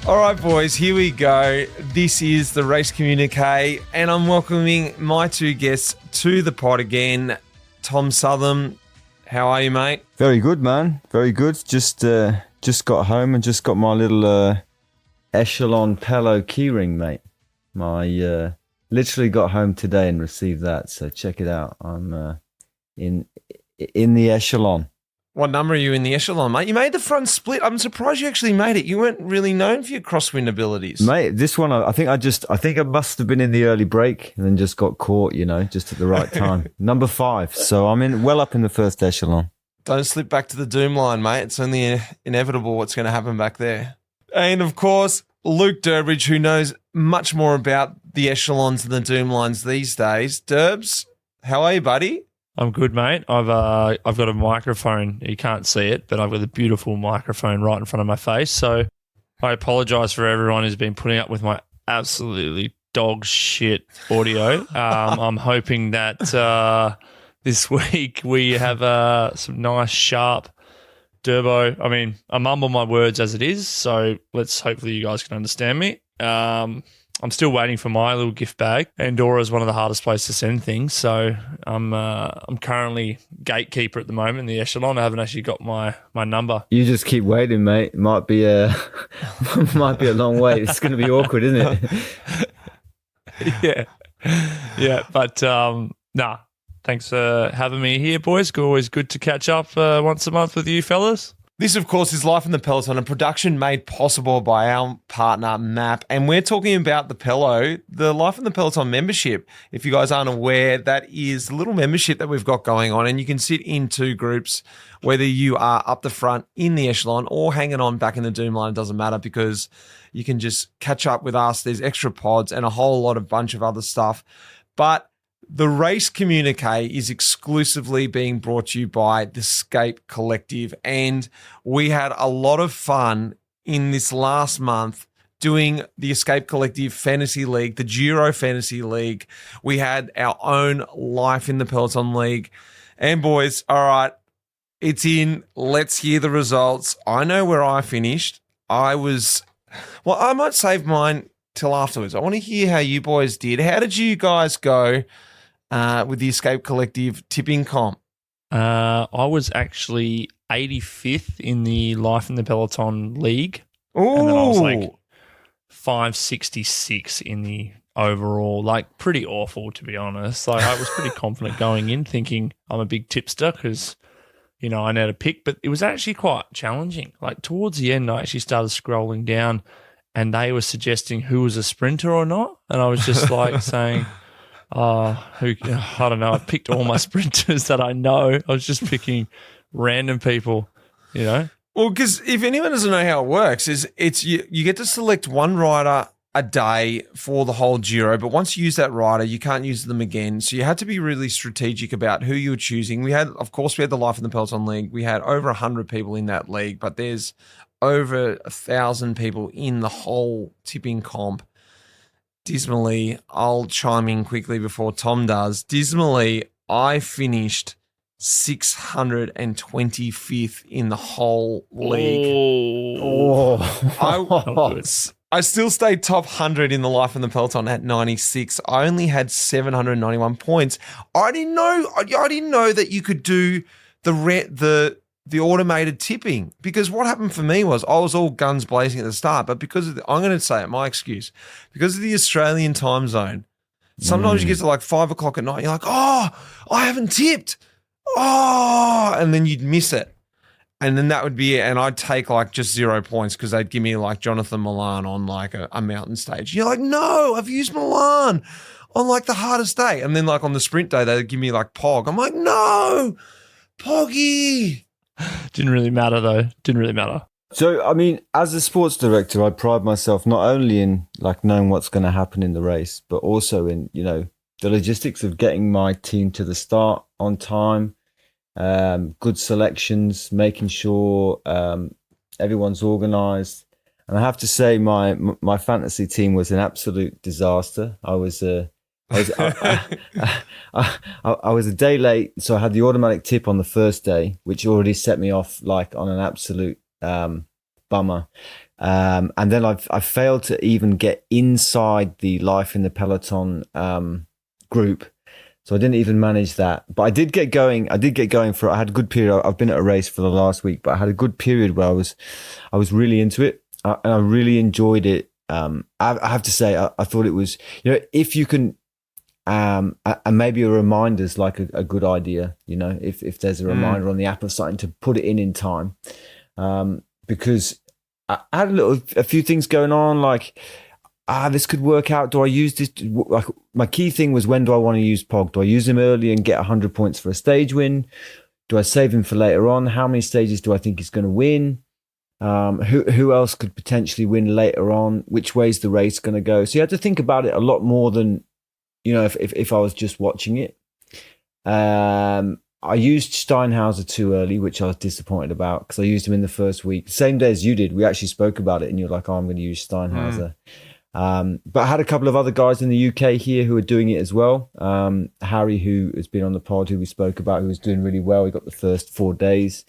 All right, boys, here we go. This is the Race Communiqué, and I'm welcoming my two guests to the pod again. Tom Southam, how are you, mate? Very good, man. Very good. Just got home and just got my little Echelon Pelo keyring, mate. My literally got home today and received that. So check it out. I'm in the Echelon. What number are you in the Echelon, mate? You made the front split. I'm surprised you actually made it. You weren't really known for your crosswind abilities. Mate, this one, I think I must have been in the early break and then just got caught, just at the right time. Number 5. So I'm well up in the first Echelon. Don't slip back to the doom line, mate. It's only inevitable what's going to happen back there. And, of course, Luke Durbridge, who knows much more about the Echelons and the doom lines these days. Durbs, how are you, buddy? I'm good, mate. I've got a microphone. You can't see it, but I've got a beautiful microphone right in front of my face. So I apologise for everyone who's been putting up with my absolutely dog shit audio. I'm hoping that this week we have some nice, sharp Durbo. I mean, I mumble my words as it is, so hopefully you guys can understand me. I'm still waiting for my little gift bag. Andorra is one of the hardest places to send things, so I'm currently gatekeeper at the moment in the Echelon. I haven't actually got my number. You just keep waiting, mate. Might be a long wait. It's going to be awkward, isn't it? Yeah. But nah. Thanks for having me here, boys. Always good to catch up once a month with you fellas. This, of course, is Life in the Peloton, a production made possible by our partner, MAP. And we're talking about the Life in the Peloton membership. If you guys aren't aware, that is the little membership that we've got going on. And you can sit in 2 groups, whether you are up the front in the Echelon or hanging on back in the doom line. It doesn't matter because you can just catch up with us. There's extra pods and a whole bunch of other stuff. But the Race Communiqué is exclusively being brought to you by the Escape Collective, and we had a lot of fun in this last month doing the Escape Collective Fantasy League, the Giro Fantasy League. We had our own Life in the Peloton League. And boys, all right, it's in. Let's hear the results. I know where I finished. I might save mine till afterwards. I want to hear how you boys did. How did you guys go with the Escape Collective tipping comp? I was actually 85th in the Life in the Peloton League. Ooh. And then I was like 566 in the overall. Like, pretty awful, to be honest. Like, I was pretty confident going in, thinking I'm a big tipster because, I know how to pick. But it was actually quite challenging. Like, towards the end, I actually started scrolling down and they were suggesting who was a sprinter or not. And I was just like saying... I don't know. I picked all my sprinters that I know. I was just picking random people, Well, because if anyone doesn't know how it works, it's you get to select one rider a day for the whole Giro, but once you use that rider, you can't use them again. So you had to be really strategic about who you were choosing. We had the Life in the Peloton League. We had over 100 people in that league, but there's over 1,000 people in the whole tipping comp. Dismally, I'll chime in quickly before Tom does. Dismally, I finished 625th in the whole league. I still stayed top 100 in the Life in the Peloton at 96. I only had 791 points. I didn't know that you could do the automated tipping, because what happened for me was I was all guns blazing at the start, but because of I'm going to say it, my excuse, because of the Australian time zone, sometimes you get to like 5 o'clock at night, you're like, oh, I haven't tipped. Oh, and then you'd miss it. And then that would be it. And I'd take like just 0 points because they'd give me like Jonathan Milan on like a mountain stage. You're like, no, I've used Milan on like the hardest day. And then like on the sprint day, they'd give me like Pog. I'm like, no, Poggy. Didn't really matter though. Didn't really matter. So, I mean, as a sports director, I pride myself not only in like knowing what's going to happen in the race, but also in, the logistics of getting my team to the start on time, good selections, making sure everyone's organised. And I have to say, my fantasy team was an absolute disaster. I was a day late, so I had the automatic tip on the first day, which already set me off like on an absolute bummer. And then I failed to even get inside the Life in the Peloton group. So I didn't even manage that. But I did get going. I had a good period. I've been at a race for the last week, but I had a good period where I was really into it. And I really enjoyed it. I have to say, I thought it was, if you can, and maybe a reminder's like a good idea, if there's a reminder on the app or something to put it in time. Because I had a few things going on, like, this could work out. Do I use this? Like, my key thing was, when do I want to use Pog? Do I use him early and get 100 points for a stage win? Do I save him for later on? How many stages do I think he's going to win? Who else could potentially win later on? Which way's the race going to go? So you had to think about it a lot more than, if I was just watching it. I used Steinhauser too early, which I was disappointed about, because I used him in the first week. Same day as you did, we actually spoke about it, and you're like, I'm going to use Steinhauser. But I had a couple of other guys in the UK here who are doing it as well. Harry, who has been on the pod, who we spoke about, who was doing really well. He got the first 4 days.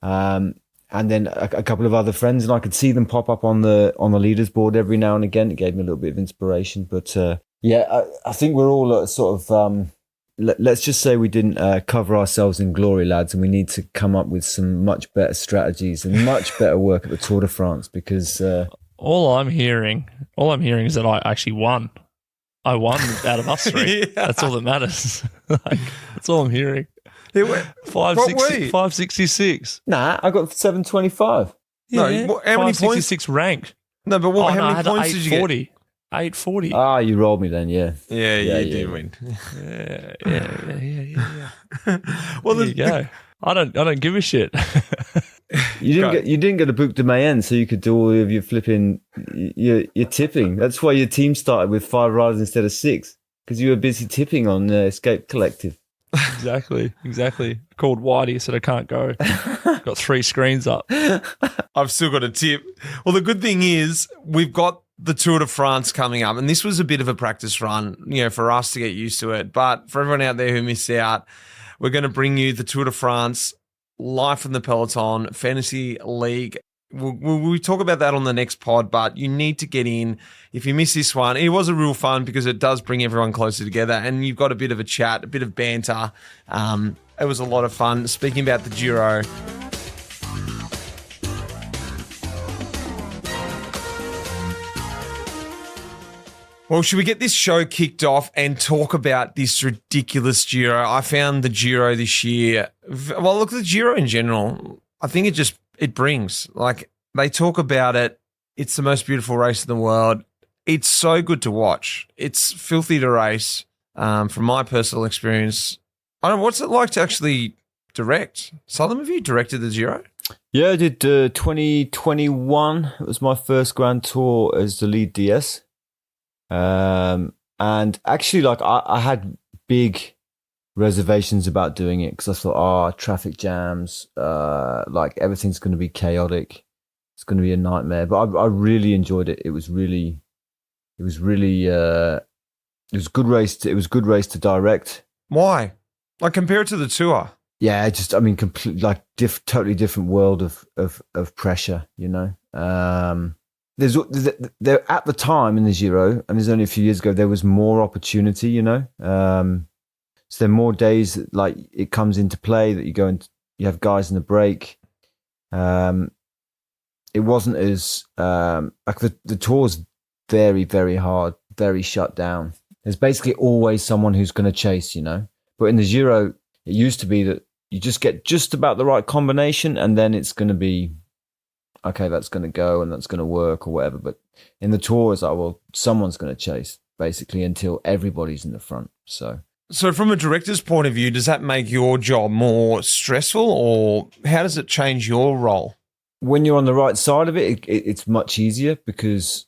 And then a couple of other friends, and I could see them pop up on the leaders board every now and again. It gave me a little bit of inspiration. But I think we're all sort of, let's just say we didn't cover ourselves in glory, lads, and we need to come up with some much better strategies and much better work at the Tour de France, because... All I'm hearing is that I actually won. I won out of us three. Yeah. That's all that matters. That's all I'm hearing. 566. Nah, I got 725. No, Yeah, how many points? 566 rank. No, but how many points did you get? 840. Ah, you rolled me then, yeah. Yeah, you did win. Yeah. Well, There you go. I don't give a shit. You didn't get a Boucle de Mayenne, so you could do all of your flipping your tipping. That's why your team started with 5 riders instead of 6, because you were busy tipping on Escape Collective. Exactly. Called Whitey, said I can't go. Got 3 screens up. I've still got a tip. Well, the good thing is we've got the Tour de France coming up, and this was a bit of a practice run, for us to get used to it. But for everyone out there who missed out, we're going to bring you the Tour de France live from the Peloton Fantasy League. We'll talk about that on the next pod, but you need to get in. If you miss this one, it was a real fun because it does bring everyone closer together, and you've got a bit of a chat, a bit of banter. It was a lot of fun. Speaking about the Giro, well, should we get this show kicked off and talk about this ridiculous Giro? I found the Giro this year, well, look, the Giro in general, I think it brings, like, they talk about it. It's the most beautiful race in the world. It's so good to watch. It's filthy to race. From my personal experience, I don't know, what's it like to actually direct? Southam, have you directed the Giro? Yeah, I did 2021. It was my first Grand Tour as the lead DS. And actually, like, I had big reservations about doing it, because I thought, traffic jams, like, everything's going to be chaotic. It's going to be a nightmare. But I really enjoyed it. It was really it was a good race. It was a good race to direct. Why? Like, compare it to the Tour. Yeah, complete, like, totally different world of pressure. There at the time in the Giro, and there's only a few years ago, there was more opportunity. So there are more days that, like, it comes into play that you go and you have guys in the break. It wasn't as like the Tour's very, very hard, very shut down. There's basically always someone who's going to chase, But in the Giro, it used to be that you just get just about the right combination, and then it's going to be, okay, that's going to go and that's going to work or whatever. But in the Tour, it's like, well, someone's going to chase, basically, until everybody's in the front. So from a director's point of view, does that make your job more stressful, or how does it change your role? When you're on the right side of it, it's much easier, because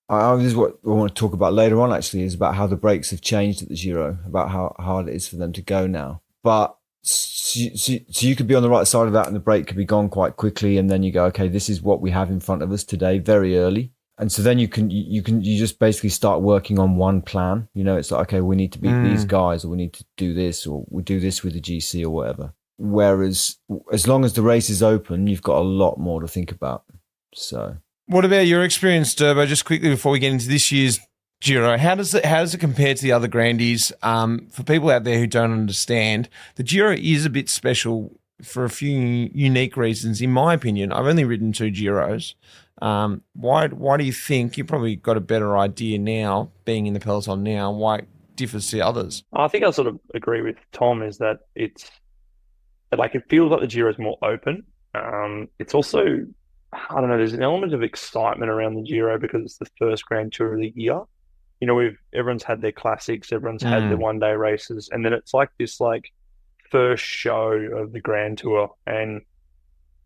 this is what I want to talk about later on, actually, is about how the breaks have changed at the Giro, about how hard it is for them to go now. But so you could be on the right side of that, and the break could be gone quite quickly, and then you go, okay, this is what we have in front of us today, very early. And so then you just basically start working on one plan. It's like, okay, we need to beat these guys, or we need to do this, or we do this with the GC or whatever. Whereas as long as the race is open, you've got a lot more to think about. So What about your experience, Durbo? Just quickly before we get into this year's Giro, how does it compare to the other Grandies? For people out there who don't understand, the Giro is a bit special for a few unique reasons, in my opinion. I've only ridden 2 Giros. Why do you think, you probably got a better idea now, being in the Peloton now, why it differs to others? I think I sort of agree with Tom, is that it feels like the Giro is more open. It's also, I don't know, there's an element of excitement around the Giro because it's the first Grand Tour of the year. You know, everyone's had their classics, everyone's had their one-day races, and then it's like this first show of the Grand Tour, and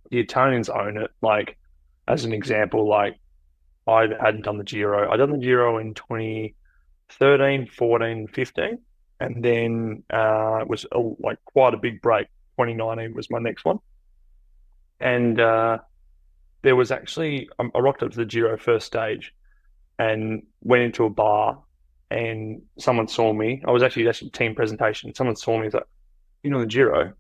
the Italians own it. Like, as an example, like, I hadn't done the Giro. I done the Giro in 2013, 14, 15, and then it was quite a big break. 2019 was my next one, and there was actually I rocked up to the Giro first stage and went into a bar, and someone saw me. I was actually team presentation. Someone saw me. He's like, the Giro,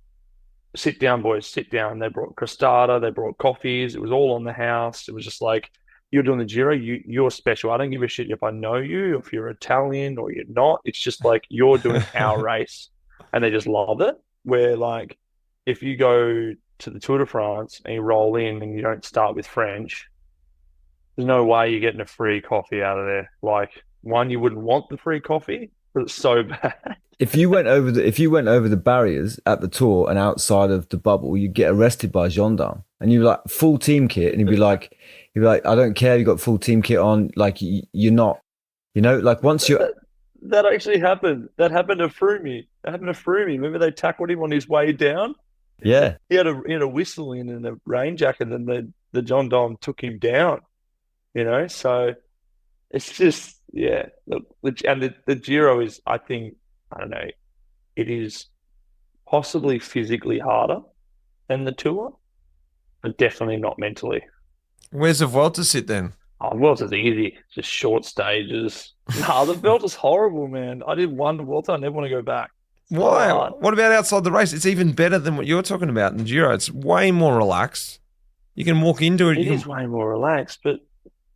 sit down, boys, sit down. They brought crostata, they brought coffees. It was all on the house. It was just like, you're doing the Giro, you're special. I don't give a shit if I know you, if you're Italian or you're not. It's just like, you're doing our race. And they just love it. Where, like, if you go to the Tour de France and you roll in and you don't start with French, there's no way you're getting a free coffee out of there. Like, one, you wouldn't want the free coffee because it's so bad. If you went over the barriers at the Tour and outside of the bubble, you'd get arrested by a gendarme, and you're like, full team kit, and you'd be like, I don't care, you got full team kit on, like, you're not, like, once you're. That actually happened. That happened to Froomey. Remember they tackled him on his way down? Yeah. He had a whistle in and a rain jacket, and then the gendarme took him down. So it's just, yeah. And the Giro is, I think, I don't know, it is possibly physically harder than the Tour, but definitely not mentally. Where's the Vuelta sit then? Oh, the Vuelta's easy, just short stages. No, the Vuelta's horrible, man. I did one Vuelta, I never want to go back. Why? What about outside the race? It's even better than what you're talking about in the Giro. It's way more relaxed. You can walk into it. It is way more relaxed, but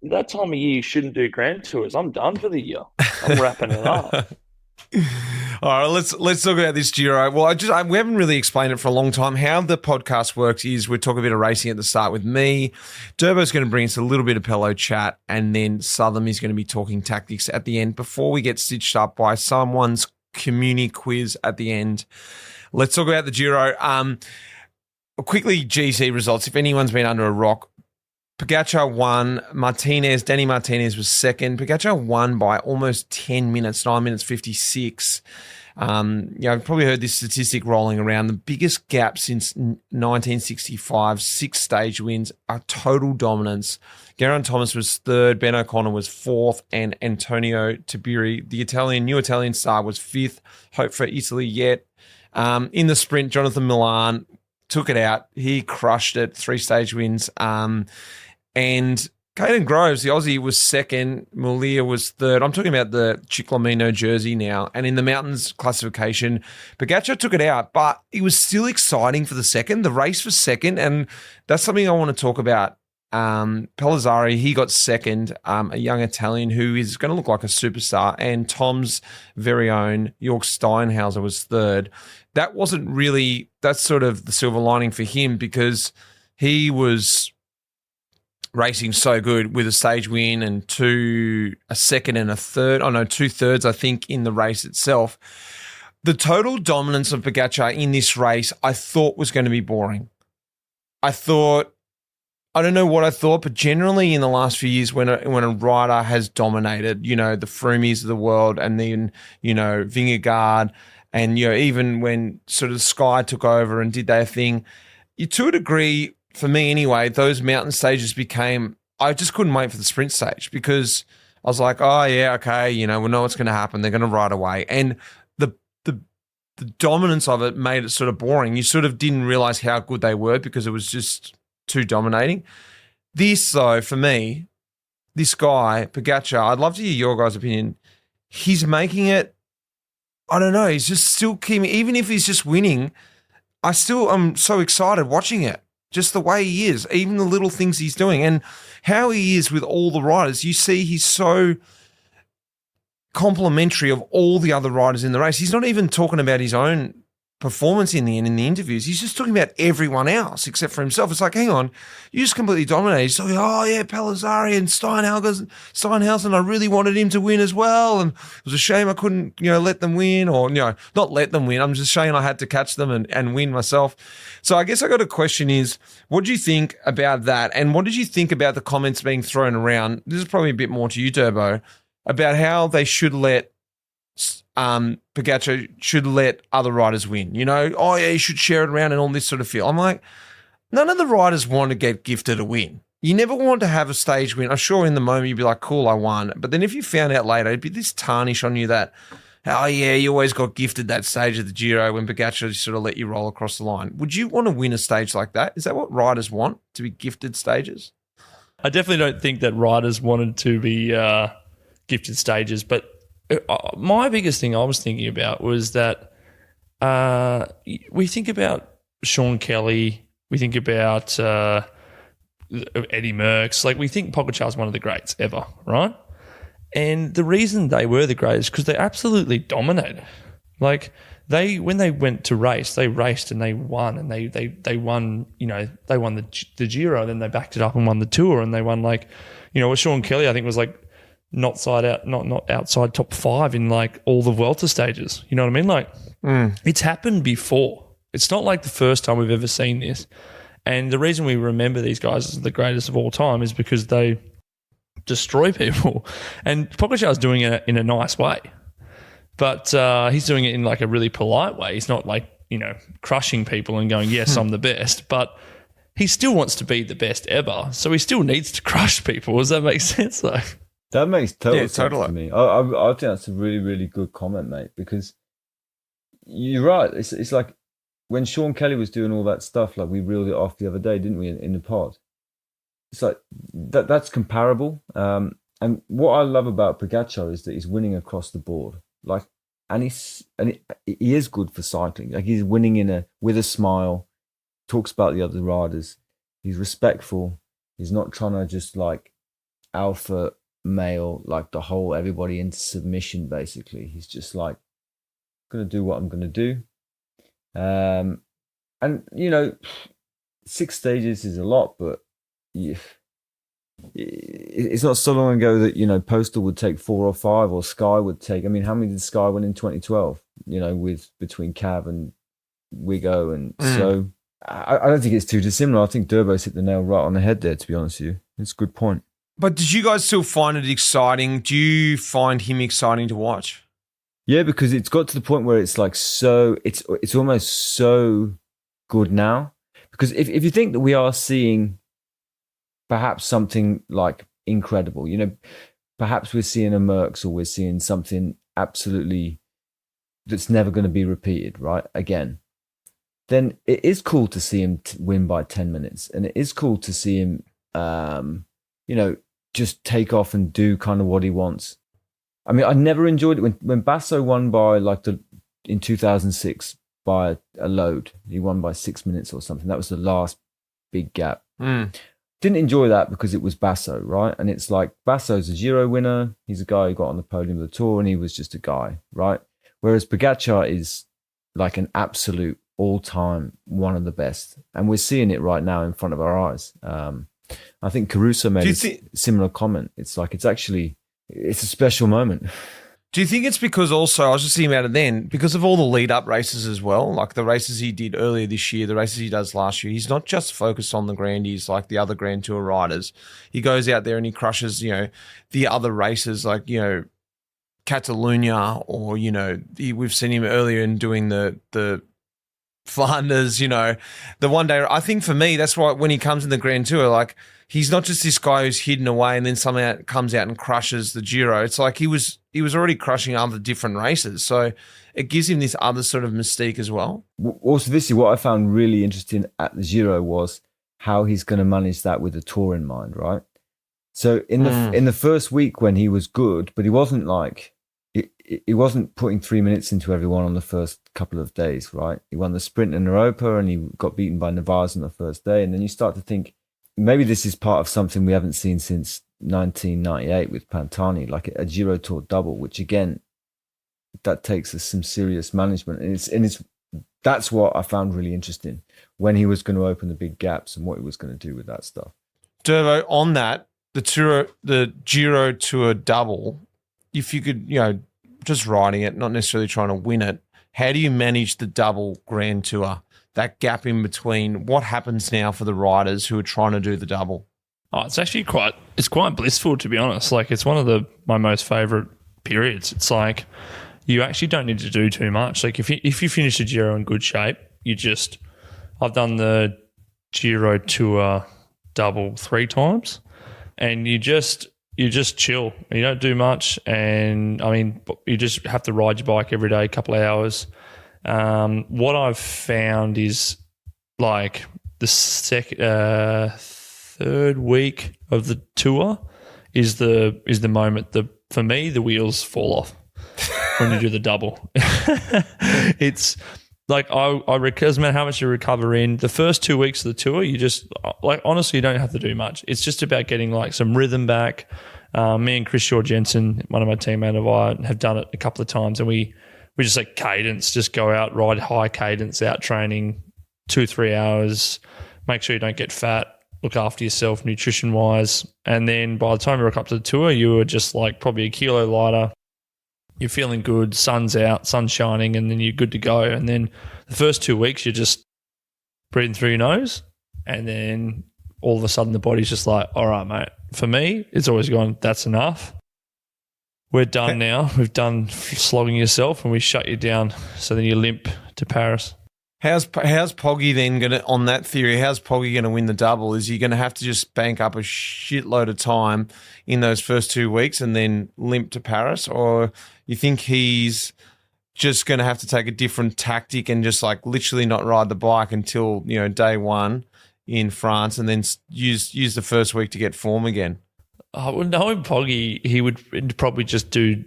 that time of year you shouldn't do Grand Tours. I'm done for the year. I'm wrapping it up. All right, let's talk about this Giro. Well, we haven't really explained it for a long time. How the podcast works is we talk a bit of racing at the start with me. Durbo's going to bring us a little bit of Pello chat, and then Southam is going to be talking tactics at the end before we get stitched up by someone's community quiz at the end. Let's talk about the Giro. Quickly, GC results. If anyone's been under a rock, Pogacar won. Danny Martinez was second. Pogacar won by almost 10 minutes, 9 minutes 56. I've probably heard this statistic rolling around. The biggest gap since 1965, 6 stage wins, a total dominance. Geraint Thomas was third, Ben O'Connor was fourth, and Antonio Tiberi, the new Italian star, was fifth. Hope for Italy yet. In the sprint, Jonathan Milan took it out. He crushed it, 3 stage wins. And Caden Groves, the Aussie, was second. Mulia was third. I'm talking about the Ciclamino jersey now. And in the mountains classification, Pogacar took it out, but it was still exciting for the second. The race was second, and that's something I want to talk about. Pellizzari, he got second, a young Italian who is going to look like a superstar, and Tom's very own Georg Steinhauser was third. That wasn't really, that's sort of the silver lining for him, because he was racing so good with a stage win and a second and a third. 2/3, I think, in the race itself. The total dominance of Pogacar in this race, I thought was going to be boring. I don't know what I thought, but generally in the last few years when a rider has dominated, the Froomies of the world, and then, Vingegaard, and, even when sort of Sky took over and did their thing, to a degree, for me anyway, those mountain stages I just couldn't wait for the sprint stage, because I was like, oh yeah, okay, we know what's going to happen. They're going to ride away. And the dominance of it made it sort of boring. You sort of didn't realize how good they were because it was just too dominating. This, though, for me, this guy, Pogacar, I'd love to hear your guys' opinion. He's making it, I don't know, he's just still keeping, even if he's just winning, I'm so excited watching it. just the way he is, even the little things he's doing and how he is with all the riders. You see he's so complimentary of all the other riders in the race. He's not even talking about his own performance in the end in the interviews. He's just talking about everyone else except for himself. It's like, hang on, you just completely dominated. He's talking, oh yeah, Pellizzari and Steinhauser, I really wanted him to win as well. And it was a shame I couldn't, let them win, or, not let them win. I'm just saying I had to catch them and win myself. So I guess I got a question is, what do you think about that? And what did you think about the comments being thrown around? This is probably a bit more to you, Turbo, about how they should let Pogacar should let other riders win. Oh yeah, you should share it around and all this sort of feel. I'm like, none of the riders want to get gifted a win. You never want to have a stage win. I'm sure in the moment you'd be like, cool, I won. But then if you found out later, it'd be this tarnish on you that, oh yeah, you always got gifted that stage of the Giro when Pogacar sort of let you roll across the line. Would you want to win a stage like that? Is that what riders want, to be gifted stages? I definitely don't think that riders wanted to be gifted stages, but my biggest thing I was thinking about was that we think about Sean Kelly, we think about Eddie Merckx, like we think Pogacar's one of the greats ever, right? And the reason they were the greatest is because they absolutely dominated. Like when they went to race, they raced and they won, and they won. They won the Giro, then they backed it up and won the Tour, and they won with Sean Kelly, I think was not outside top 5 in all the Vuelta stages. You know what I mean? It's happened before. It's not like the first time we've ever seen this. And the reason we remember these guys as the greatest of all time is because they destroy people. And Pogacar's doing it in a nice way. But he's doing it in a really polite way. He's not crushing people and going, yes, I'm the best. But he still wants to be the best ever. So he still needs to crush people. Does that make sense though? That makes total sense to me. I think that's a really, really good comment, mate, because you're right. It's like when Sean Kelly was doing all that stuff, we reeled it off the other day, didn't we, in the pod? It's like that's comparable. And what I love about Pogacar is that he's winning across the board. And he is good for cycling. He's winning with a smile, talks about the other riders. He's respectful. He's not trying to just alpha male, everybody into submission, basically. He's just going to do what I'm going to do. And 6 stages is a lot, but it's not so long ago that Postal would take 4 or 5, or Sky would take. I mean, how many did Sky win in 2012? With between Cav and Wigo, and so I don't think it's too dissimilar. I think Durbo's hit the nail right on the head there. To be honest with you, it's a good point. But did you guys still find it exciting? Do you find him exciting to watch? Yeah, because it's got to the point where it's it's almost so good now. Because if you think that we are seeing perhaps something incredible, perhaps we're seeing a Merckx, or we're seeing something absolutely that's never going to be repeated, right? Again, then it is cool to see him win by 10 minutes. And it is cool to see him, just take off and do kind of what he wants. I mean, I never enjoyed it when Basso won by in 2006 by a load. He won by 6 minutes or something. That was the last big gap. Didn't enjoy that because it was Basso, right? And it's Basso's a Giro winner. He's a guy who got on the podium of the Tour, and he was just a guy, right? Whereas Pogacar is an absolute all-time one of the best. And we're seeing it right now in front of our eyes. I think Caruso made a similar comment. It's it's a special moment. Do you think it's because also, I was just thinking about it then, because of all the lead-up races as well, the races he did earlier this year, the races he does last year, he's not just focused on the Grandies like the other Grand Tour riders. He goes out there and he crushes, the other races Catalunya, or, we've seen him earlier in doing the Flanders, the one day. I think for me, that's why when he comes in the Grand Tour, he's not just this guy who's hidden away and then somehow comes out and crushes the Giro. It's he was already crushing other different races. So it gives him this other sort of mystique as well. Also, this is what I found really interesting at the Giro was how he's going to manage that with the Tour in mind, right? So in the first week when he was good, but he wasn't he wasn't putting 3 minutes into everyone on the first couple of days, right? He won the sprint in Europa and he got beaten by Navarre on the first day. And then you start to think, maybe this is part of something we haven't seen since 1998 with Pantani, like a Giro Tour double, which again, that takes us some serious management. And that's what I found really interesting, when he was going to open the big gaps and what he was going to do with that stuff. Durbo, on that, the Giro Tour double, if you could, just riding it, not necessarily trying to win it, how do you manage the double Grand Tour? That gap in between, what happens now for the riders who are trying to do the double? Oh, it's actually quite blissful, to be honest. Like, it's one of my most favourite periods. It's like you actually don't need to do too much. Like, if you finish a Giro in good shape, I've done the Giro Tour double 3 times, and you just chill. You don't do much, and I mean, you just have to ride your bike every day, a couple of hours. What I've found is, like, the third week of the tour is the moment for me the wheels fall off when you do the double. It's like doesn't matter how much you recover in the first 2 weeks of the tour, you just, like, honestly, you don't have to do much. It's just about getting like some rhythm back. Me and Chris Jorgensen, one of my teammates and I, have done it a couple of times, and we just like cadence, just go out, ride high cadence, out training 2-3 hours, make sure you don't get fat, look after yourself nutrition wise. And then by the time you rock up to the tour, you were just like probably a kilo lighter. You're feeling good, sun's out, sun's shining, and then you're good to go. And then the first 2 weeks, you're just breathing through your nose, and then all of a sudden the body's just like, all right, mate. For me, it's always gone, that's enough. We're done now. We've done slogging yourself, and we shut you down. So then you limp to Paris. How's Poggy then going to, on that theory, how's Poggy going to win the double? Is he going to have to just bank up a shitload of time in those first 2 weeks and then limp to Paris? Or you think he's just going to have to take a different tactic and just like literally not ride the bike until, day one in France, and then use the first week to get form again? Knowing Poggy, he'd probably just do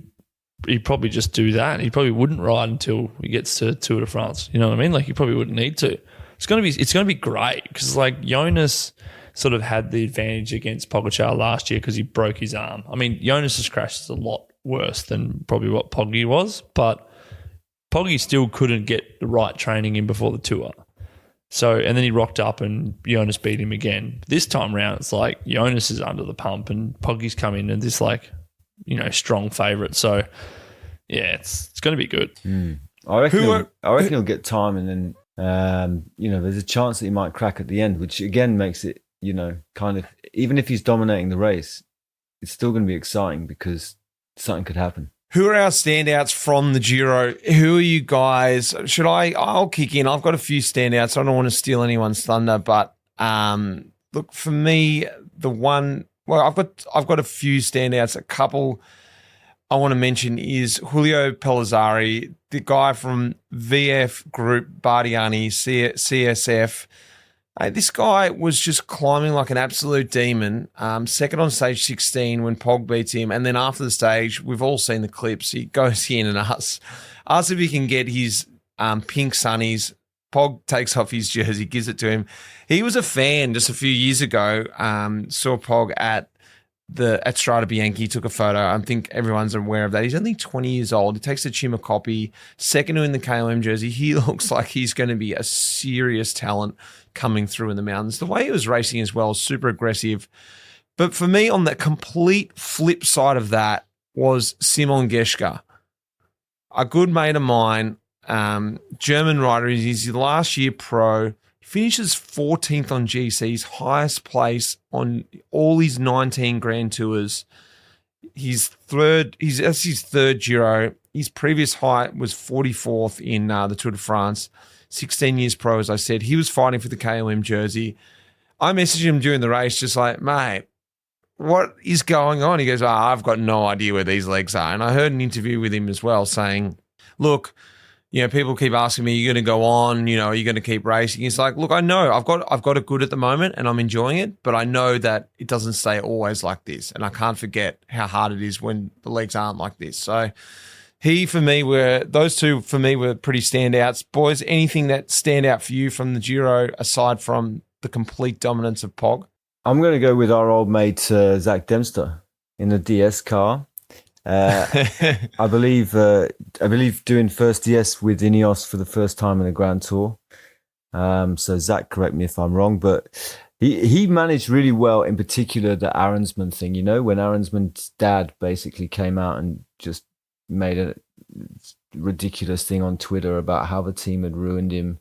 that. He probably wouldn't ride until he gets to Tour de France. You know what I mean? Like, he probably wouldn't need to. It's going to be great, because like Jonas sort of had the advantage against Pogačar last year because he broke his arm. I mean, Jonas's crash is a lot worse than probably what Poggy was, but Poggy still couldn't get the right training in before the tour. So, and then he rocked up and Jonas beat him again. This time round, it's like Jonas is under the pump and Poggy's come in and this like, strong favourite. So, yeah, it's going to be good. I reckon he'll get time, and then, there's a chance that he might crack at the end, which again makes it, kind of, even if he's dominating the race, it's still going to be exciting because something could happen. Who are our standouts from the Giro? Who are you guys? I'll kick in. I've got a few standouts. I don't want to steal anyone's thunder, but look, for me, I've got a few standouts. A couple I want to mention is Julio Pellizzari, the guy from VF Group Bardiani, CSF. This guy was just climbing like an absolute demon. Second on stage 16 when Pog beats him. And then after the stage, we've all seen the clips. He goes in and asks if he can get his pink sunnies. Pog takes off his jersey, gives it to him. He was a fan just a few years ago. Saw Pog at Strada Bianchi, took a photo. I think everyone's aware of that. He's only 20 years old. He takes a Chima copy, second to in the KOM jersey. He looks like he's going to be a serious talent coming through in the mountains. The way he was racing as well, super aggressive. But for me, on the complete flip side of that was Simon Geschke, a good mate of mine, German rider. He's the last year pro. He finishes 14th on GC's, highest place on all his 19 Grand Tours. That's his third Giro. His previous height was 44th in the Tour de France. 16 years pro, as I said. He was fighting for the KOM jersey. I messaged him during the race just like, mate, what is going on? He goes, I've got no idea where these legs are. And I heard an interview with him as well saying, look, people keep asking me, are you going to go on? Are you going to keep racing? He's like, look, I know I've got it good at the moment and I'm enjoying it, but I know that it doesn't stay always like this. And I can't forget how hard it is when the legs aren't like this. So Those two for me were pretty standouts. Boys, anything that stand out for you from the Giro aside from the complete dominance of Pog? I'm going to go with our old mate Zach Dempster in the DS car. I believe doing first DS with Ineos for the first time in a Grand Tour. So Zach, correct me if I'm wrong, but he managed really well. In particular, the Aronsman thing. You know, when Aronsman's dad basically came out and just made a ridiculous thing on Twitter about how the team had ruined him.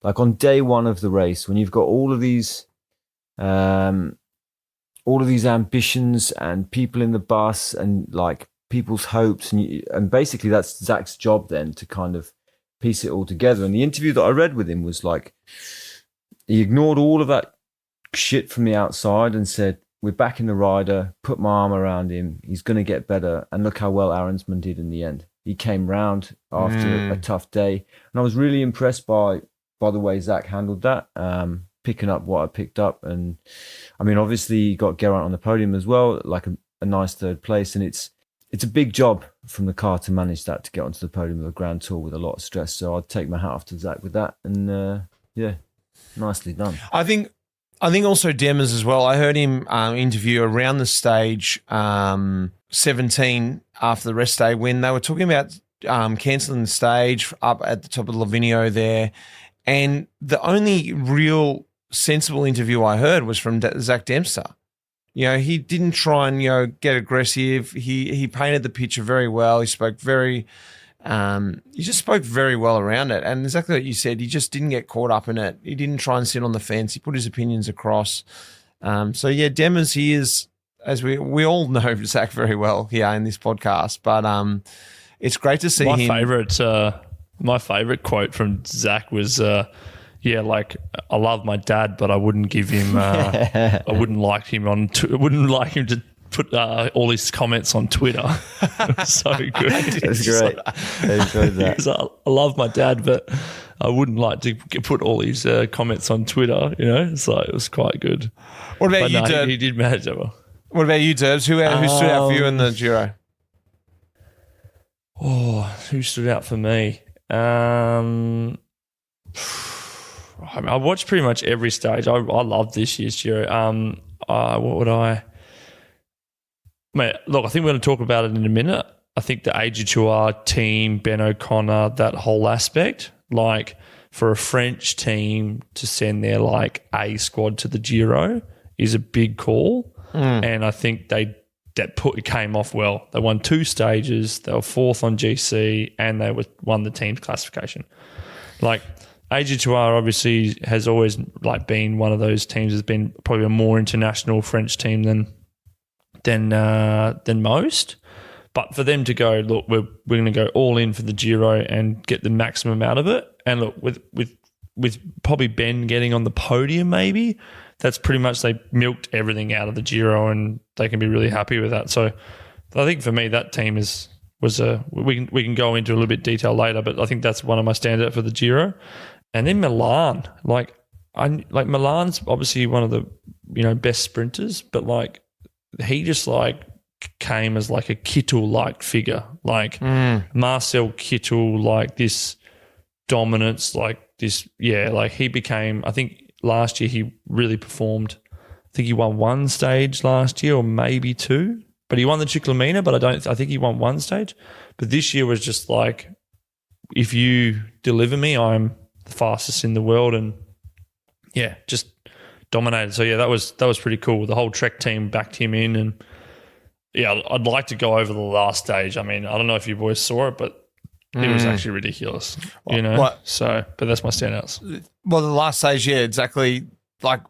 Like on day one of the race, when you've got all of these ambitions and people in the bus and like people's hopes, and basically that's Zach's job then to kind of piece it all together. And the interview that I read with him was like, he ignored all of that shit from the outside and said, we're back in the rider, put my arm around him, he's going to get better. And look how well Aronsman did in the end. He came round after a tough day. And I was really impressed by the way Zach handled that, picking up what I picked up. And I mean, obviously he got Geraint on the podium as well, like a nice third place. And it's a big job from the car to manage that, to get onto the podium of a Grand Tour with a lot of stress. So I'd take my hat off to Zach with that. And yeah, nicely done. I think also Demmers as well. I heard him interview around the stage 17 after the rest day when they were talking about cancelling the stage up at the top of Lavinio there. And the only real sensible interview I heard was from Zach Dempster. You know, he didn't try and, get aggressive. He painted the picture very well. He spoke he just spoke very well around it. And exactly what you said, he just didn't get caught up in it. He didn't try and sit on the fence. He put his opinions across. So yeah, Demmers, he is, as we all know Zach very well here in this podcast, but it's great to see him. My favorite quote from Zach was, I love my dad, but I wouldn't give him, I wouldn't like him to put all his comments on Twitter. It was so good. That's great. I enjoyed that. I love my dad, but I wouldn't like to put all his comments on Twitter, so it was quite good. What about you, Derb? He did manage it well. What about you, Derbs? Who stood out for you in the Giro? Oh, who stood out for me? I watched pretty much every stage. I loved this year's Giro. What would I... Mate, look, I think we're going to talk about it in a minute. I think the AG2R team, Ben O'Connor, that whole aspect, like for a French team to send their like A squad to the Giro is a big call. And I think it came off well. They won 2 stages. They were 4th on GC and they won the team's classification. Like AG2R obviously has always like been one of those teams that's been probably a more international French team than most. But for them to go, look, we're going to go all in for the Giro and get the maximum out of it. And look, with probably Ben getting on the podium maybe, that's pretty much they milked everything out of the Giro and they can be really happy with that. So I think for me that team we can go into a little bit detail later, but I think that's one of my standout for the Giro. And then Milan, Milan's obviously one of the best sprinters, but like he just like came as like a Kittel-like figure, like Marcel Kittel, like this dominance, like this, like he became, I think last year he really performed. I think he won 1 stage last year or maybe 2, but he won the Ciclamina, but I think he won 1 stage. But this year was just like, if you deliver me, I'm the fastest in the world, and just dominated. So that was pretty cool. The whole Trek team backed him in, and I'd like to go over the last stage. I mean, I don't know if you boys saw it, but it was actually ridiculous, So, but that's my standouts. Well, the last stage, exactly. Like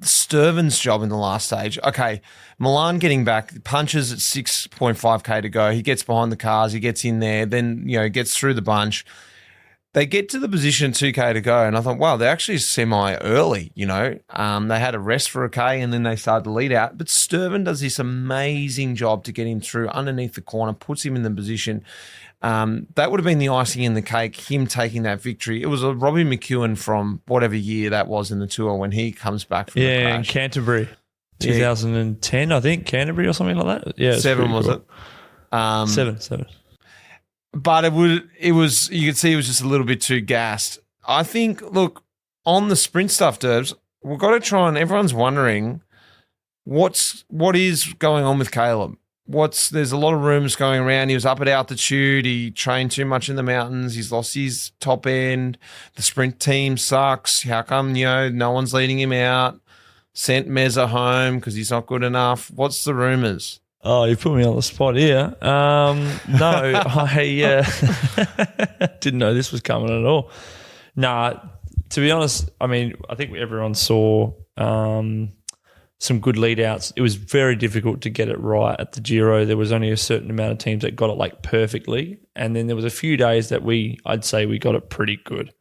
Sturven's job in the last stage. Okay, Milan getting back, punches at 6.5k to go. He gets behind the cars, he gets in there, then gets through the bunch. They get to the position 2k to go, and I thought, wow, they're actually semi-early, They had a rest for a K, and then they started to lead out. But Sturven does this amazing job to get him through underneath the corner, puts him in the position. That would have been the icing in the cake, him taking that victory. It was a Robbie McEwen from whatever year that was in the Tour when he comes back from the crash. In Canterbury, 2010, I think, Canterbury or something like that. Yeah, 7 was cool. it? 7. but it was you could see it was just a little bit too gassed. I think, look, on the sprint stuff, Derbs, we've got to try and everyone's wondering what is going on with Caleb. There's a lot of rumors going around. He was up at altitude. He trained too much in the mountains. He's lost his top end. The sprint team sucks. How come, no one's leading him out? Sent Meza home because he's not good enough. What's the rumors? Oh, you put me on the spot here. No, I didn't know this was coming at all. Nah, to be honest, I mean, I think everyone saw some good lead outs. It was very difficult to get it right at the Giro. There was only a certain amount of teams that got it like perfectly. And then there was a few days that I'd say we got it pretty good.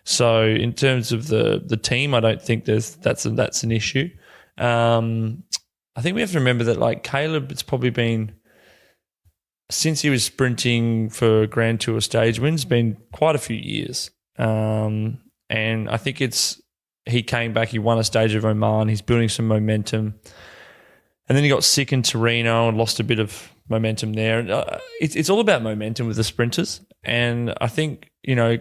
So in terms of the team, I don't think that's an issue. I think we have to remember that like Caleb, it's probably been since he was sprinting for Grand Tour stage wins, been quite a few years. And I think he came back, he won a stage of Oman, he's building some momentum. And then he got sick in Torino and lost a bit of momentum there. And it's all about momentum with the sprinters. And I think,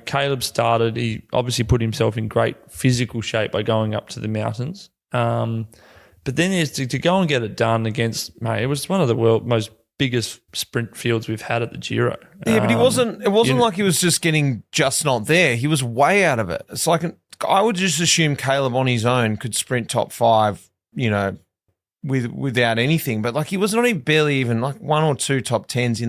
Caleb started, he obviously put himself in great physical shape by going up to the mountains. But then to go and get it done against, mate, it was one of the world's most biggest sprint fields we've had at the Giro. Yeah, but it wasn't like he was just not there. He was way out of it. It's like I would just assume Caleb on his own could sprint top 5, without anything. But like he was not even barely even like 1 or 2 top 10s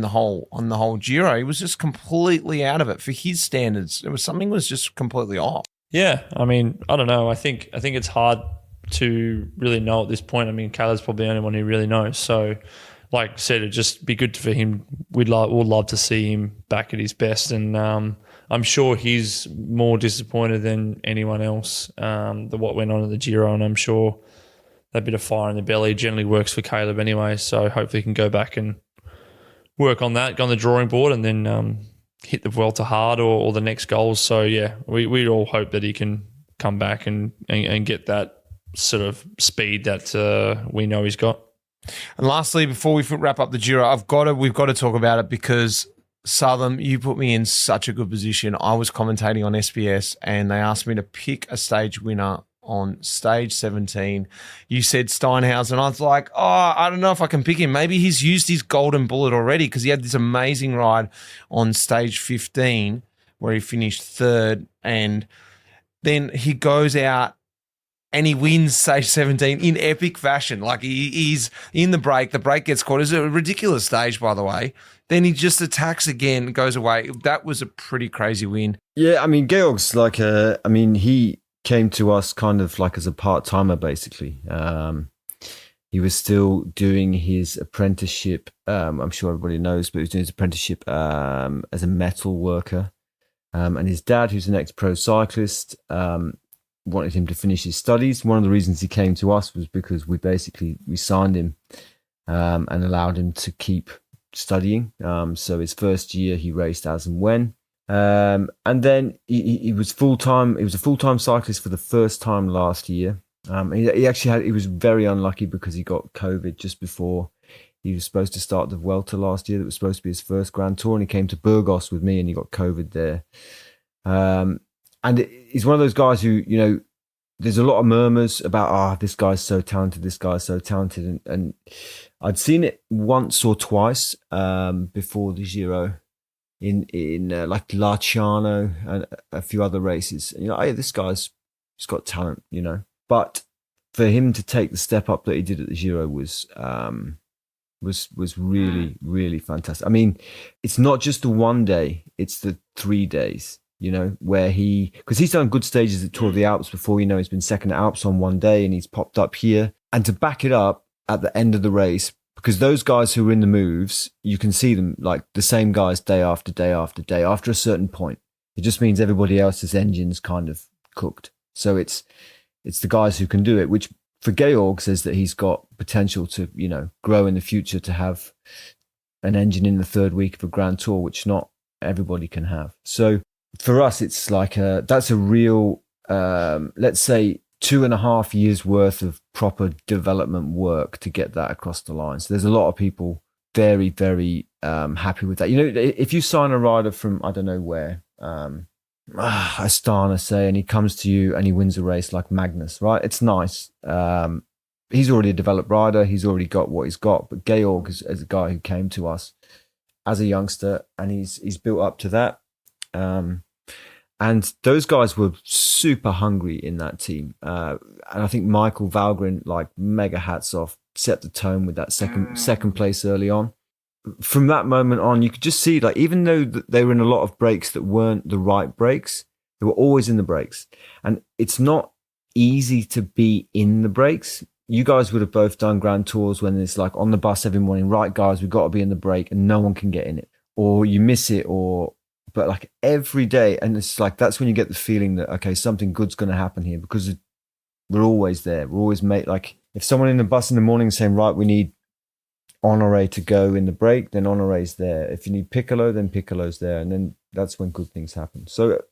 on the whole Giro. He was just completely out of it for his standards. Something was just completely off. Yeah, I mean, I don't know. I think it's hard to really know at this point. I mean, Caleb's probably the only one who really knows. So, like I said, it'd just be good for him. We'd love to see him back at his best, and I'm sure he's more disappointed than anyone else what went on at the Giro, and I'm sure that bit of fire in the belly generally works for Caleb anyway. So hopefully he can go back and work on that, go on the drawing board, and then hit the Vuelta hard or the next goals. So yeah, we all hope that he can come back and get that sort of speed that we know he's got. And lastly, before we wrap up the Giro, we've got to talk about it because Southam, you put me in such a good position. I was commentating on SBS and they asked me to pick a stage winner on stage 17. You said Steinhauser, and I was like, I don't know if I can pick him. Maybe he's used his golden bullet already because he had this amazing ride on stage 15 where he finished 3rd, and then he goes out and he wins stage 17 in epic fashion. Like he's in the break gets caught. It's a ridiculous stage, by the way. Then he just attacks again, goes away. That was a pretty crazy win. Yeah, I mean, Georg's like he came to us kind of like as a part-timer, basically. He was still doing his apprenticeship. I'm sure everybody knows, but he was doing his apprenticeship as a metal worker. And his dad, who's an ex-pro cyclist, wanted him to finish his studies. One of the reasons he came to us was because we signed him and allowed him to keep studying. So his first year he raced as and when. And then he was full-time. He was a full-time cyclist for the first time last year. He was very unlucky because he got COVID just before he was supposed to start the Vuelta last year. That was supposed to be his first Grand Tour, and he came to Burgos with me and he got COVID there. And he's one of those guys who, there's a lot of murmurs about, this guy's so talented, this guy's so talented. And I'd seen it once or twice before the Giro in like Larciano and a few other races. And, this guy's he's got talent, But for him to take the step up that he did at the Giro was really, really fantastic. I mean, it's not just the one day, it's the 3 days. Where because he's done good stages at Tour of the Alps before, he's been second at Alps on one day and he's popped up here. And to back it up at the end of the race, because those guys who are in the moves, you can see them like the same guys day after day after day. After a certain point, it just means everybody else's engine's kind of cooked. So it's the guys who can do it, which for Georg says that he's got potential to, grow in the future to have an engine in the 3rd week of a Grand Tour, which not everybody can have. So for us, it's like that's a real, let's say, 2.5 years worth of proper development work to get that across the line. So there's a lot of people very, very happy with that. You know, if you sign a rider from, I don't know where, Astana, say, and he comes to you and he wins a race like Magnus, right? It's nice. He's already a developed rider. He's already got what he's got. But Georg is a guy who came to us as a youngster, and he's built up to that. And those guys were super hungry in that team. And I think Michael Valgren, like, mega hats off, set the tone with that second place early on. From that moment on, you could just see, like, even though they were in a lot of breaks that weren't the right breaks, they were always in the breaks. And it's not easy to be in the breaks. You guys would have both done Grand Tours when it's like on the bus every morning, right, guys, we've got to be in the break and no one can get in it. Or you miss it, but like every day. And it's like, that's when you get the feeling that, okay, something good's going to happen here, because we're always there. We're always like, if someone in the bus in the morning is saying, right, we need Honore to go in the break, then Honore's there. If you need Piccolo, then Piccolo's there. And then that's when good things happen. So,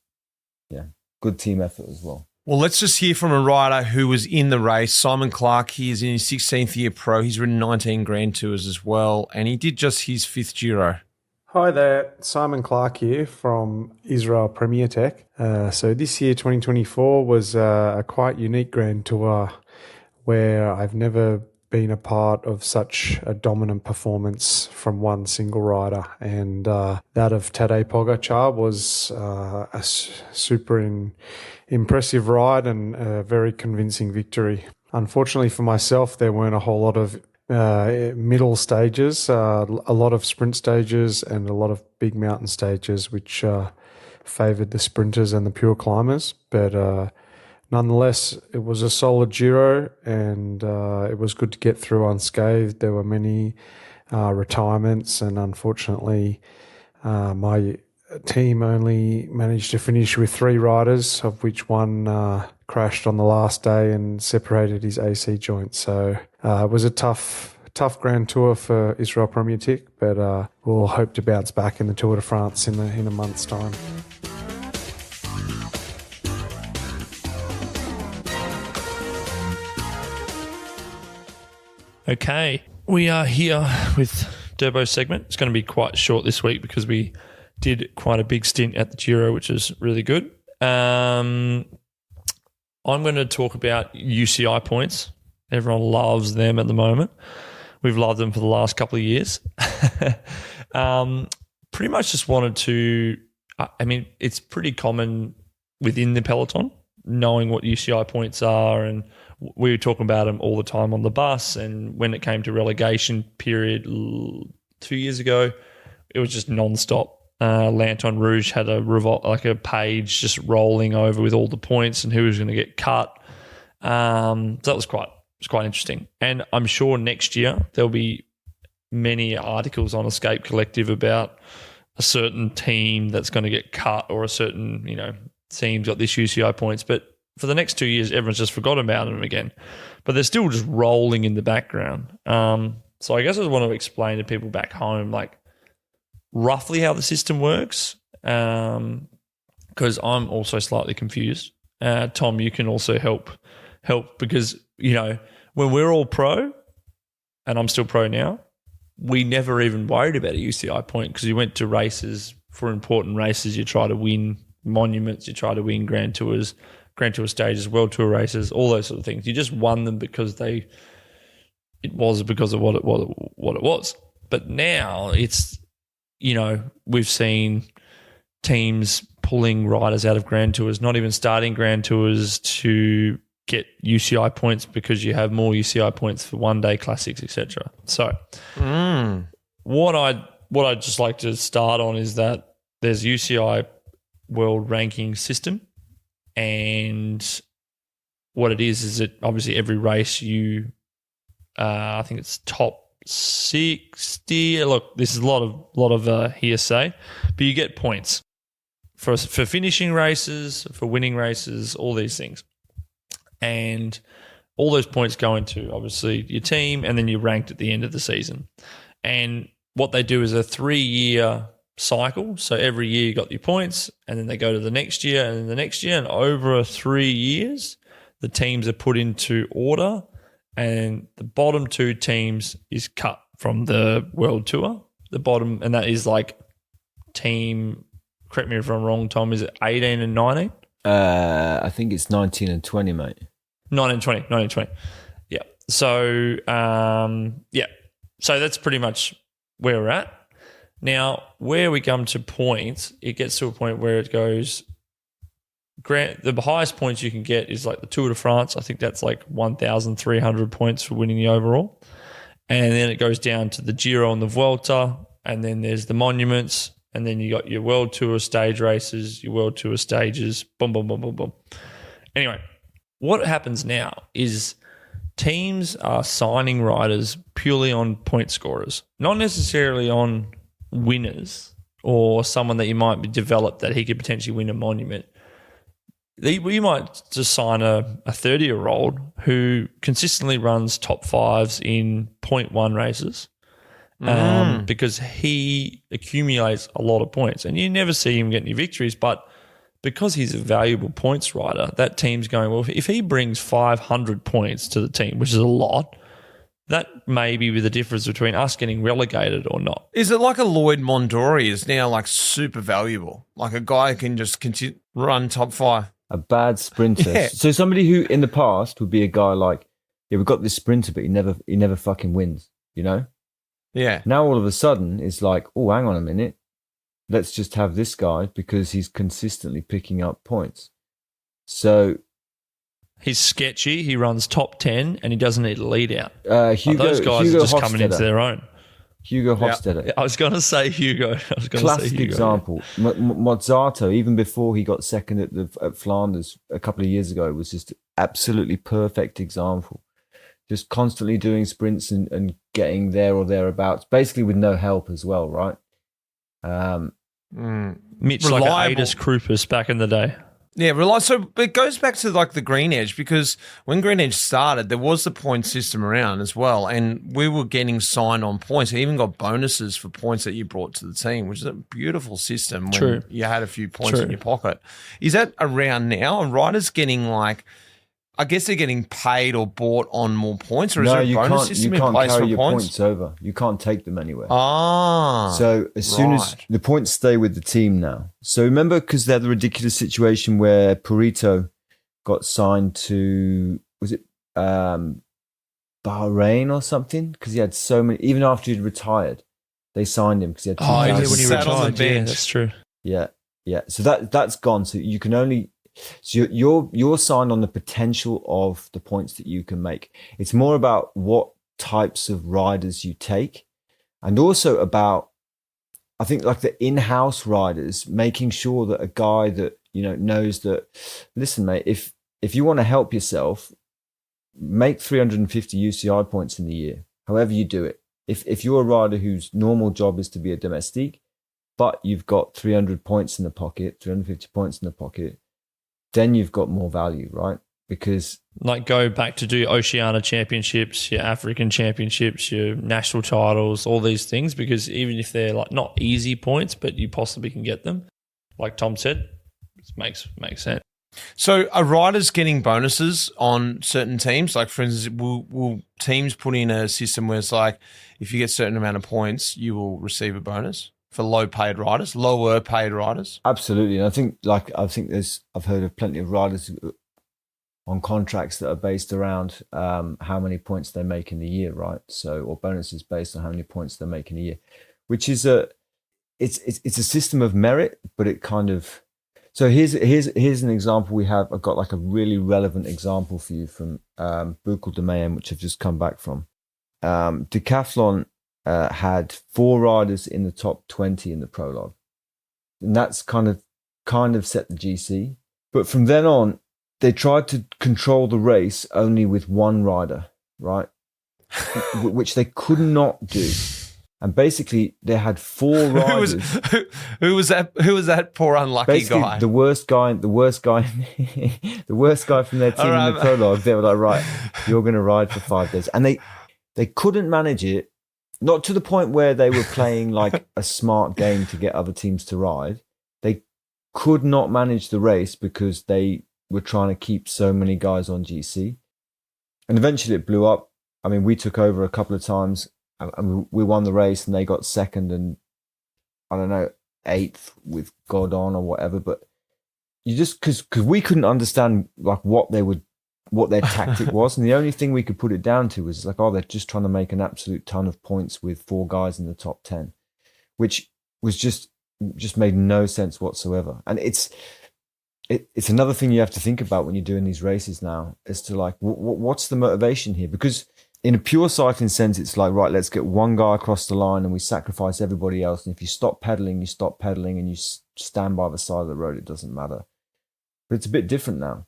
yeah, good team effort as well. Well, let's just hear from a rider who was in the race. Simon Clark, he is in his 16th year pro. He's ridden 19 Grand Tours as well, and he did just his 5th Giro. Hi there, Simon Clark here from Israel Premier Tech. So this year, 2024, was a quite unique Grand Tour where I've never been a part of such a dominant performance from one single rider, and that of Tadej Pogačar was a super impressive ride and a very convincing victory. Unfortunately for myself, there weren't a whole lot of middle stages, a lot of sprint stages and a lot of big mountain stages, which favoured the sprinters and the pure climbers, but nonetheless, it was a solid Giro, and it was good to get through unscathed. There were many retirements, and unfortunately, my team only managed to finish with 3 riders, of which one crashed on the last day and separated his AC joint. So it was a tough Grand Tour for Israel Premier Tech, but we'll hope to bounce back in the Tour de France in a month's time. Okay, we are here with Durbo's segment. It's going to be quite short this week because we did quite a big stint at the Giro, which is really good. I'm going to talk about UCI points. Everyone loves them at the moment. We've loved them for the last couple of years. Pretty much just wanted to, I mean, it's pretty common within the Peloton, knowing what UCI points are, and we were talking about them all the time on the bus. And when it came to relegation period 2 years ago, it was just non-stop. Lanton Rouge had a page just rolling over with all the points and who was going to get cut. So that was quite interesting. And I'm sure next year there'll be many articles on Escape Collective about a certain team that's going to get cut, or a certain, team's got this UCI points. But for the next 2 years, everyone's just forgotten about them again. But they're still just rolling in the background. So I guess I just want to explain to people back home, like, roughly how the system works, because I'm also slightly confused. Tom, you can also help because, when we're all pro, and I'm still pro now, we never even worried about a UCI point, because you went to races for important races. You try to win monuments, you try to win Grand Tour stages, World Tour races, all those sort of things. You just won them because it was because of what it was. But now it's, we've seen teams pulling riders out of Grand Tours, not even starting Grand Tours, to get UCI points because you have more UCI points for one-day classics, etc. So what I'd just like to start on is that there's UCI world ranking system, and what it is that obviously every race I think it's top 60. Look, this is a lot of hearsay, but you get points for finishing races, for winning races, all these things. And all those points go into, obviously, your team, and then you're ranked at the end of the season. And what they do is a 3-year cycle. So every year you got your points, and then they go to the next year and then the next year. And over 3 years, the teams are put into order, and the bottom 2 teams is cut from the World Tour, the bottom, and that is like team, correct me if I'm wrong, Tom, is it 18 and 19? I think it's 19 and 20, mate. 19 and 20. Yeah. So, So that's pretty much where we're at. Now, where we come to points, it gets to a point where it goes, the highest points you can get is like the Tour de France. I think that's like 1,300 points for winning the overall. And then it goes down to the Giro and the Vuelta, and then there's the monuments, and then you got your World Tour stage races, your World Tour stages, boom, boom, boom, boom, boom. Anyway, what happens now is teams are signing riders purely on point scorers, not necessarily on winners or someone that you might be developed that he could potentially win a monument. You might just sign a 30-year-old who consistently runs top fives in 0.1 races because he accumulates a lot of points. And you never see him get any victories, but because he's a valuable points rider, that team's going, well, if he brings 500 points to the team, which is a lot, that may be the difference between us getting relegated or not. Is it like a Lloyd Mondori is now like super valuable? Like a guy who can just continue run top five? A bad sprinter. Yeah. So somebody who in the past would be a guy like, yeah, we've got this sprinter, but he never fucking wins, you know? Yeah. Now all of a sudden it's like, oh, hang on a minute. Let's just have this guy because he's consistently picking up points. So he's sketchy. He runs top 10 and he doesn't need a lead out. Hugo, those guys Hugo are just Hofstadter. coming into their own. Hugo Hofstadter. I was going to say Hugo. Classic example. Mozzato, even before he got second at Flanders a couple of years ago, was just absolutely perfect example. Just constantly doing sprints and getting there or thereabouts, basically with no help as well, right? Mitch, reliable. like Adis Krupus back in the day. Yeah, so it goes back to like the Green Edge, because when Green Edge started, there was the point system around as well, and we were getting signed on points. We even got bonuses for points that you brought to the team, which is a beautiful system when you had a few points in your pocket. Is that around now? Are riders getting like, I guess they're getting paid or bought on more points, or is there a bonus system in place for carry your points? points over. You can't take them anywhere. So as soon as the points stay with the team now. So remember, because they had the ridiculous situation where Purito got signed to, was it Bahrain or something? Because he had so many, even after he'd retired, they signed him because he had 2,000. When he sat on the retired, yeah, bench. that's true. Yeah. So that's gone. So you can only... So you're signed on the potential of the points that you can make. It's more about what types of riders you take, and also about, I think, like the in-house riders, making sure that a guy that, you know, knows that, listen, mate, if you want to help yourself, make 350 UCI points in the year, however you do it. If you're a rider whose normal job is to be a domestique, but you've got 300 points in the pocket, 350 points in the pocket, then you've got more value, right? Because like go back to do Oceania championships, your African championships, your national titles, all these things, because even if they're like not easy points, but you possibly can get them, like Tom said, it makes sense. So are riders getting bonuses on certain teams? Like, for instance, will teams put in a system where it's like, if you get a certain amount of points, you will receive a bonus for lower paid riders? Absolutely. And I've heard of plenty of riders on contracts that are based around how many points they make in a year, right? So, or bonuses based on how many points they make in a year, which is it's a system of merit, but it kind of... So here's an example we have. I've got like a really relevant example for you from Boucle de Mayenne, which I've just come back from. Decathlon had 4 riders in the top 20 in the prologue, and that's kind of set the GC. But from then on, they tried to control the race only with one rider, right? Which they could not do. And basically, they had 4 riders. Who was that? Who was that poor unlucky basically, guy? The worst guy from their team in the prologue. They were like, right, you're going to ride for 5 days, and they couldn't manage it. Not to the point where they were playing like a smart game to get other teams to ride. They could not manage the race because they were trying to keep so many guys on GC. And eventually it blew up. I mean, we took over a couple of times and we won the race, and they got second and I don't know, eighth with God on or whatever. But you just because we couldn't understand like what their tactic was, and the only thing we could put it down to was like, oh, they're just trying to make an absolute ton of points with 4 guys in the top 10, which was just made no sense whatsoever. And it's another thing you have to think about when you're doing these races now, as to like what's the motivation here? Because in a pure cycling sense, it's like, right, let's get one guy across the line and we sacrifice everybody else. And if you stop pedaling, you stop pedaling and you stand by the side of the road. It doesn't matter. But it's a bit different now,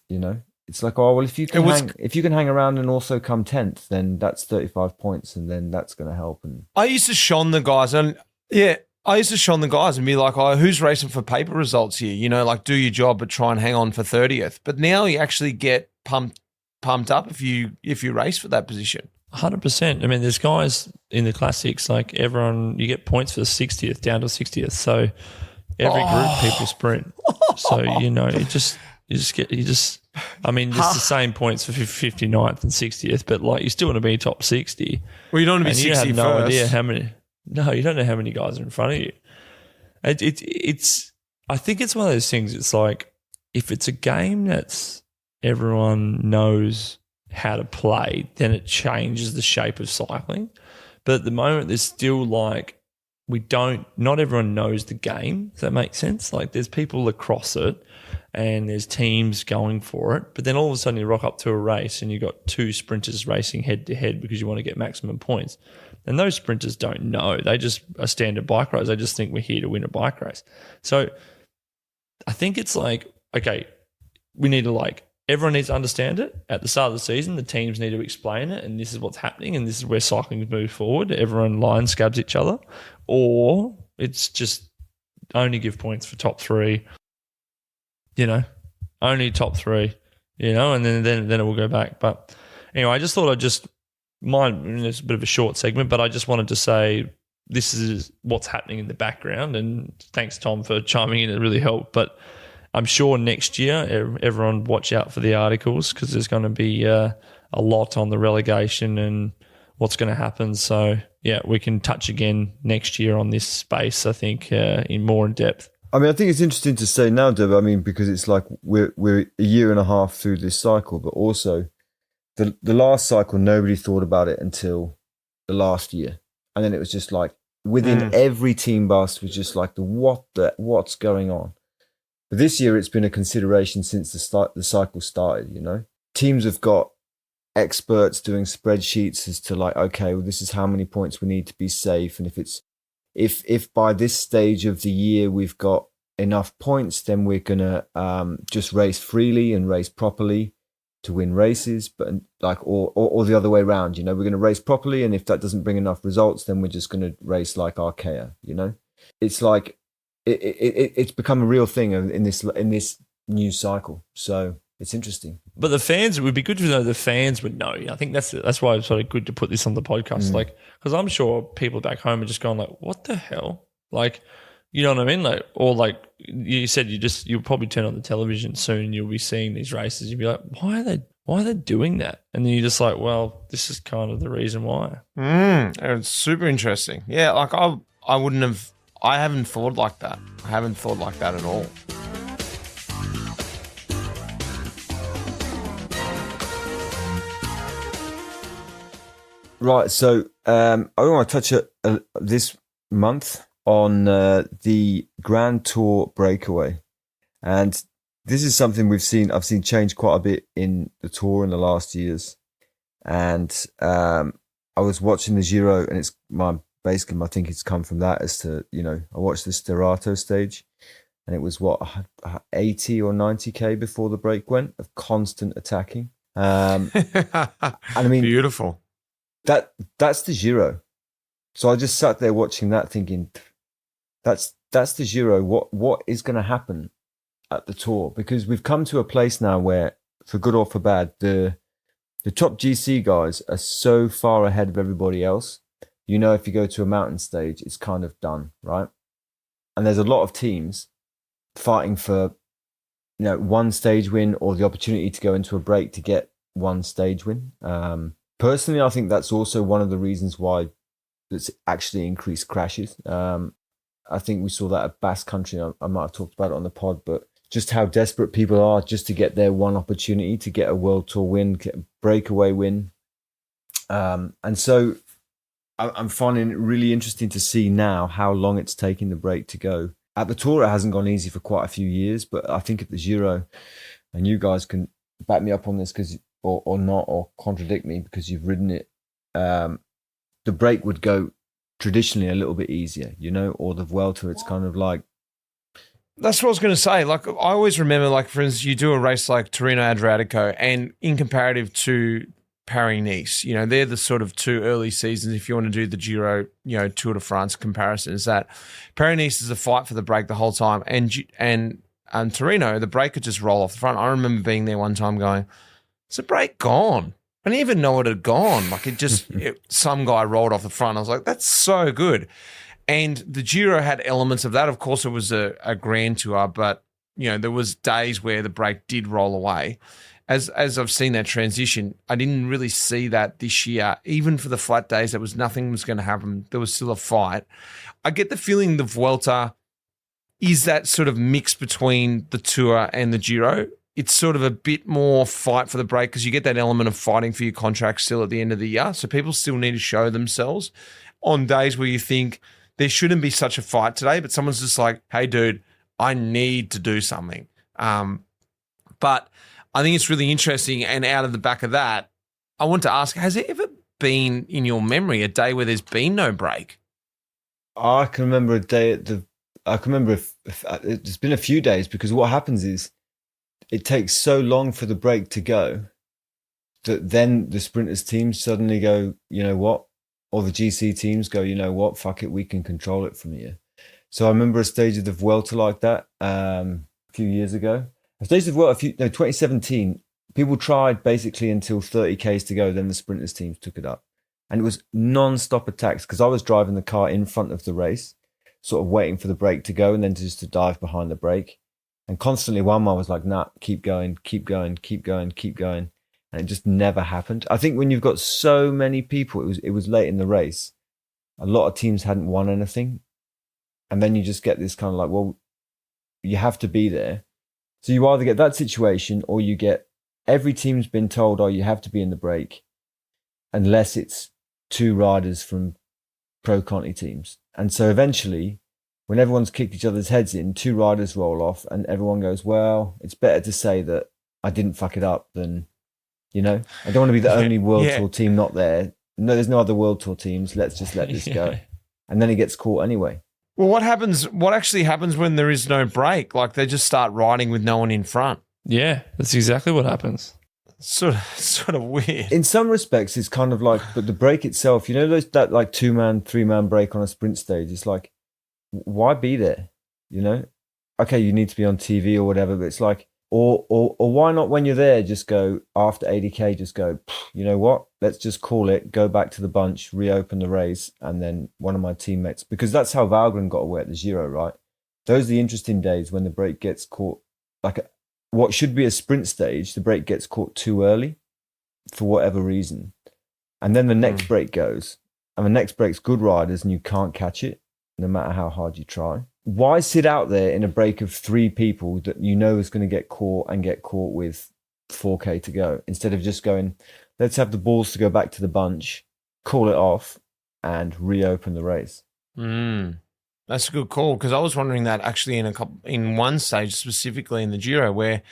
you know. It's like, oh, well, if you can hang around and also come 10th, then that's 35 points, and then that's going to help. And I used to shun the guys, and be like, oh, who's racing for paper results here? You know, like, do your job, but try and hang on for 30th. But now you actually get pumped up if you race for that position. 100%. I mean, there's guys in the classics, like everyone, you get points for the 60th down to 60th. So every group people sprint. So, you know, I mean, it's the same points for 59th and 60th, but like you still want to be top 60. Well, you don't want to be 60 first. You have no idea how many. No, you don't know how many guys are in front of you. It's. I think it's one of those things. It's like if it's a game that's everyone knows how to play, then it changes the shape of cycling. But at the moment, there's still like not everyone knows the game. Does that make sense? Like there's people across it and there's teams going for it. But then all of a sudden you rock up to a race and you've got 2 sprinters racing head to head because you want to get maximum points. And those sprinters don't know. They just are standard bike riders. They just think we're here to win a bike race. So I think it's like, okay, we need to everyone needs to understand it. At the start of the season, the teams need to explain it, and this is what's happening, and this is where cycling moves forward. Everyone line scabs each other. Or it's just only give points for top 3, you know, only top 3, you know, and then it will go back. But anyway, I just thought it's a bit of a short segment, but I just wanted to say this is what's happening in the background, and thanks, Tom, for chiming in. It really helped. But I'm sure next year, everyone watch out for the articles because there's going to be a lot on the relegation and what's going to happen. So, yeah, we can touch again next year on this space, I think, in more in depth. I mean, I think it's interesting to say now, Deb, I mean, because it's like we're a year and a half through this cycle, but also the last cycle, nobody thought about it until the last year. And then it was just like within every team bus was just like what's going on. But this year it's been a consideration since the cycle started, you know. Teams have got experts doing spreadsheets as to like, okay, well, this is how many points we need to be safe. And if by this stage of the year we've got enough points, then we're going to just race freely and race properly to win races, but like, or the other way around, you know, we're going to race properly. And if that doesn't bring enough results, then we're just going to race like Arkea, you know. It's like, it's become a real thing in this new cycle. So it's interesting. But the fans, it would be good to know the fans would know. I think that's why it's sort of good to put this on the podcast. Like, because I'm sure people back home are just going like, what the hell? Like, you know what I mean? Like, or like you said, you'll probably turn on the television soon. You'll be seeing these races. You'll be like, why are they doing that? And then you're just like, well, this is kind of the reason why. It's super interesting. Yeah. Like I haven't thought like that. I haven't thought like that at all. Right, so I want to touch this month on the Grand Tour breakaway, and this is something I've seen change quite a bit in the Tour in the last years. And I was watching the Giro, and it's my thinking it's come from that as to, you know, I watched the Sterato stage, and it was 80 or 90k before the break went of constant attacking. And I mean, beautiful. That's the Giro. So I just sat there watching that thinking, that's the Giro. What is going to happen at the Tour? Because we've come to a place now where, for good or for bad, the top GC guys are so far ahead of everybody else. You know, if you go to a mountain stage, it's kind of done, right? And there's a lot of teams fighting for, you know, one stage win or the opportunity to go into a break to get one stage win. personally, I think that's also one of the reasons why it's actually increased crashes. I think we saw that at Basque Country. I might have talked about it on the pod, but just how desperate people are just to get their one opportunity to get a World Tour win, get a breakaway win. And so I'm finding it really interesting to see now how long it's taking the break to go. At the Tour, it hasn't gone easy for quite a few years, but I think at the Giro, and you guys can back me up on this because or not, or contradict me because you've ridden it, the break would go traditionally a little bit easier, or the Vuelta, it's kind of like. That's what I was going to say. Like, I always remember, like, for instance, you do a race like Torino Adriatico, and in comparative to Paris-Nice, they're the sort of two early seasons, if you want to do the Giro, Tour de France comparison, is that Paris-Nice is a fight for the break the whole time, and Torino, the break could just roll off the front. I remember being there one time going, is the break gone? I didn't even know it had gone. Like, some guy rolled off the front. I was like, that's so good. And the Giro had elements of that. Of course, it was a Grand Tour, but there was days where the break did roll away. As I've seen that transition, I didn't really see that this year. Even for the flat days, nothing was going to happen. There was still a fight. I get the feeling the Vuelta is that sort of mix between the Tour and the Giro. It's sort of a bit more fight for the break because you get that element of fighting for your contract still at the end of the year. So people still need to show themselves on days where you think there shouldn't be such a fight today, but someone's just like, hey, dude, I need to do something. But I think it's really interesting. And out of the back of that, I want to ask, has there ever been in your memory a day where there's been no break? I can remember a day there's been a few days, because what happens is it takes so long for the break to go that then the sprinters teams suddenly go, you know what? Or the GC teams go, you know what, fuck it, we can control it from here. So I remember a stage of the Vuelta like that a few years ago. A stage of the Vuelta, 2017, people tried basically until 30 Ks to go, then the sprinters teams took it up. And it was non-stop attacks because I was driving the car in front of the race, sort of waiting for the break to go and then just to dive behind the break. And constantly one man was like, nah, keep going, keep going, keep going, keep going. And it just never happened. I think when you've got so many people, it was late in the race. A lot of teams hadn't won anything. And then you just get this kind of like, well, you have to be there. So you either get that situation or you get every team's been told, oh, you have to be in the break, unless it's two riders from Pro Conti teams. And so eventually, when everyone's kicked each other's heads in, two riders roll off and everyone goes, well, it's better to say that I didn't fuck it up than, I don't want to be the only World Tour team not there. No, there's no other World Tour teams. Let's just let this go. And then he gets caught aneway. Well, what actually happens when there is no break? Like, they just start riding with no one in front. Yeah, that's exactly what happens. Sort of weird. In some respects, it's kind of like, but the break itself, that like 2-man, 3-man break on a sprint stage, it's like, why be there? Okay, you need to be on TV or whatever, but it's like, or why not when you're there, just go after 80K, just go, you know what? Let's just call it, go back to the bunch, reopen the race, and then one of my teammates, because that's how Valgren got away at the Giro, right? Those are the interesting days when the break gets caught, like what should be a sprint stage, the break gets caught too early for whatever reason. And then the next break goes, and the next break's good riders and you can't catch it, no matter how hard you try. Why sit out there in a break of 3 people that you know is going to get caught with 4K to go, instead of just going, let's have the balls to go back to the bunch, call it off, and reopen the race? That's a good call, because I was wondering that actually in one stage, specifically in the Giro, where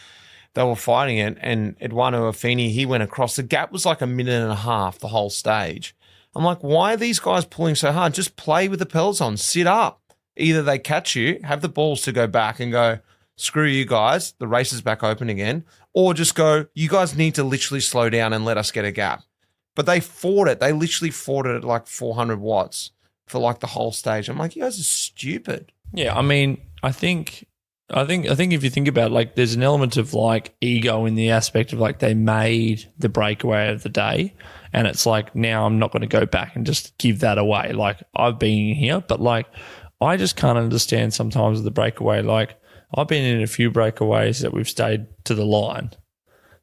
they were fighting it, and Eduardo Affini, he went across. The gap was like a minute and a half the whole stage. I'm like, why are these guys pulling so hard? Just play with the Peloton, sit up. Either they catch you, have the balls to go back and go, screw you guys, the race is back open again, or just go, you guys need to literally slow down and let us get a gap. But they fought it. They literally fought it at like 400 watts for like the whole stage. I'm like, you guys are stupid. Yeah, I mean, I think if you think about it, like, there's an element of like ego in the aspect of like they made the breakaway of the day, and it's like, now I'm not going to go back and just give that away. Like, I've been here, but like, I just can't understand sometimes the breakaway. Like, I've been in a few breakaways that we've stayed to the line.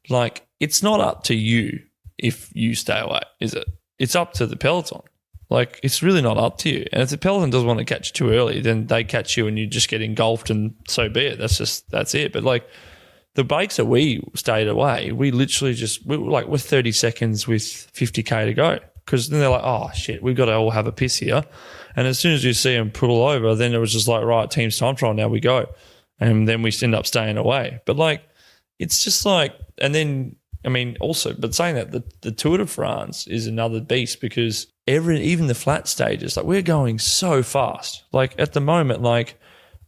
Like, it's not up to you if you stay away, is it? It's up to the Peloton. Like, it's really not up to you. And if the Peloton doesn't want to catch you too early, then they catch you and you just get engulfed and so be it. That's it. But like the breaks that we stayed away, we literally we're 30 seconds with 50K to go. Because then they're like, oh shit, we've got to all have a piss here. And as soon as you see them pull over, then it was just like, right, team's time trial, now we go. And then we end up staying away. But like, it's just like, and then, I mean, also, but saying that, the Tour de France is another beast because even the flat stages, like we're going so fast. Like at the moment, like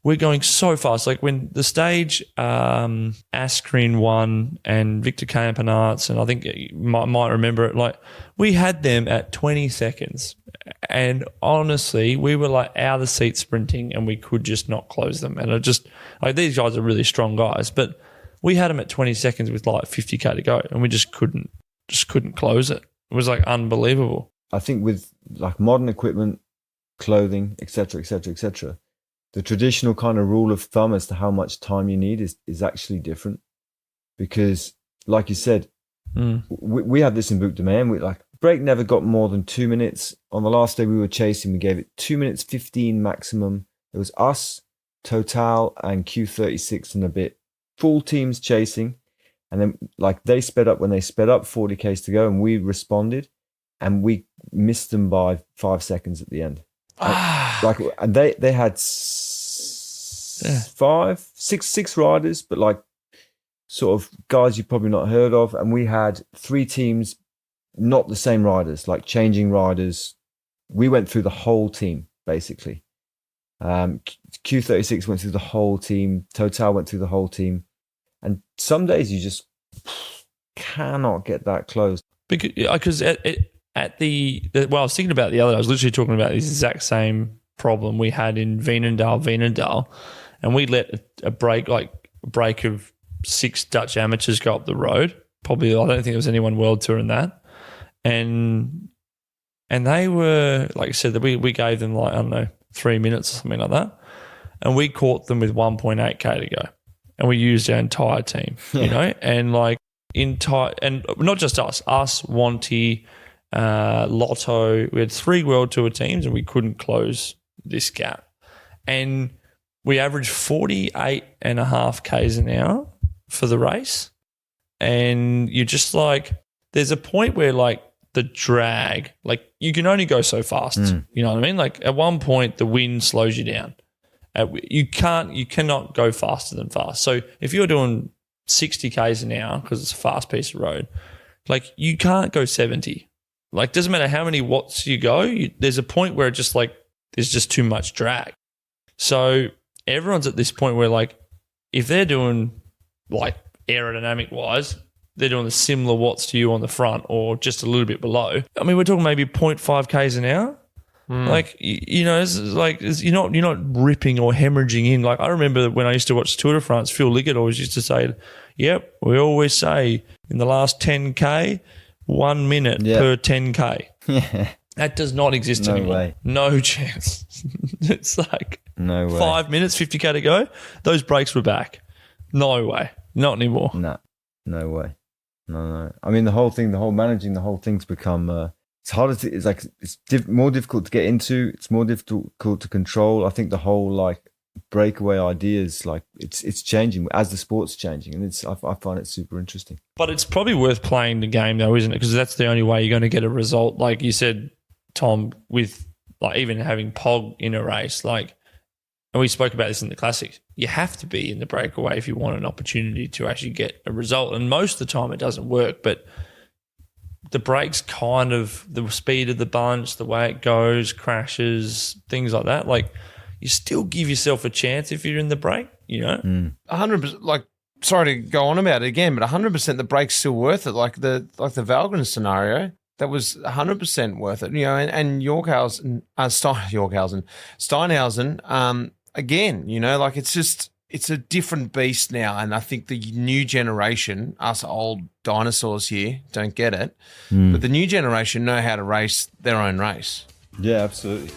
we're going so fast. Like when the stage Askren won and Victor Campenaerts, and I think you might remember it, like we had them at 20 seconds. And honestly, we were like out of the seat sprinting and we could just not close them. And it just, like these guys are really strong guys, but we had them at 20 seconds with like 50K to go and we just couldn't close it. It was like unbelievable. I think with like modern equipment, clothing, etc., the traditional kind of rule of thumb as to how much time you need is actually different. Because like you said, we had this in Boucle de Mer. Break never got more than 2 minutes. On the last day we were chasing, we gave it 2 minutes 15 maximum. It was us, Total, and Q36 and a bit. Full teams chasing. And then like they sped up when they sped up, 40Ks to go, and we responded and we missed them by 5 seconds at the end. And they had six riders, but like sort of guys you've probably not heard of. And we had 3 teams, not the same riders, like changing riders. We went through the whole team, basically. Q36 went through the whole team. Total went through the whole team. And some days you just cannot get that close. Because at the I was thinking about the other day, I was literally talking about this exact same problem we had in Veenendaal, and we let a break of 6 Dutch amateurs go up the road. Probably, I don't think there was anyone world touring that. And they were, like I said, we gave them like, I don't know, 3 minutes or something like that. And we caught them with 1.8K to go. And we used our entire team, you know, and like and not just us, Wanty, Lotto. We had 3 World Tour teams and we couldn't close this gap. And we averaged 48.5 Ks an hour for the race. And you're just like, there's a point where like the drag, like you can only go so fast. You know what I mean? Like at one point the wind slows you down. You cannot go faster than fast. So if you're doing 60 Ks an hour because it's a fast piece of road, like you can't go 70. Like doesn't matter how many watts you go, there's a point where it just like there's just too much drag. So everyone's at this point where like if they're doing like aerodynamic wise, they're doing the similar watts to you on the front or just a little bit below. I mean, we're talking maybe 0.5 Ks an hour. Like, you know, you're not ripping or hemorrhaging in. Like I remember when I used to watch Tour de France, Phil Liggett always used to say, yep, we always say in the last 10K, 1 minute per 10K. Yeah. That does not exist anymore. Way. No chance. It's like no way. 5 minutes, 50K to go. Those breaks were back. No way. Not anymore. No way. No. I mean, managing the whole thing's become... it's harder to, it's like, it's more difficult to get into. It's more difficult to control. I think the whole like breakaway ideas, like it's changing as the sport's changing. And I find it super interesting. But it's probably worth playing the game though, isn't it? Because that's the only way you're going to get a result. Like you said, Tom, with like even having Pog in a race, like, and we spoke about this in the classics, you have to be in the breakaway if you want an opportunity to actually get a result. And most of the time it doesn't work, but the breaks kind of, the speed of the bunch, the way it goes, crashes, things like that. Like you still give yourself a chance if you're in the break, you know? 100%, like, sorry to go on about it again, but 100% the break's still worth it. Like the Valgren scenario, that was 100% worth it, you know, and Steinhausen, again, you know, like it's a different beast now. And I think the new generation, us old dinosaurs here, don't get it. But the new generation know how to race their own race. Yeah, absolutely.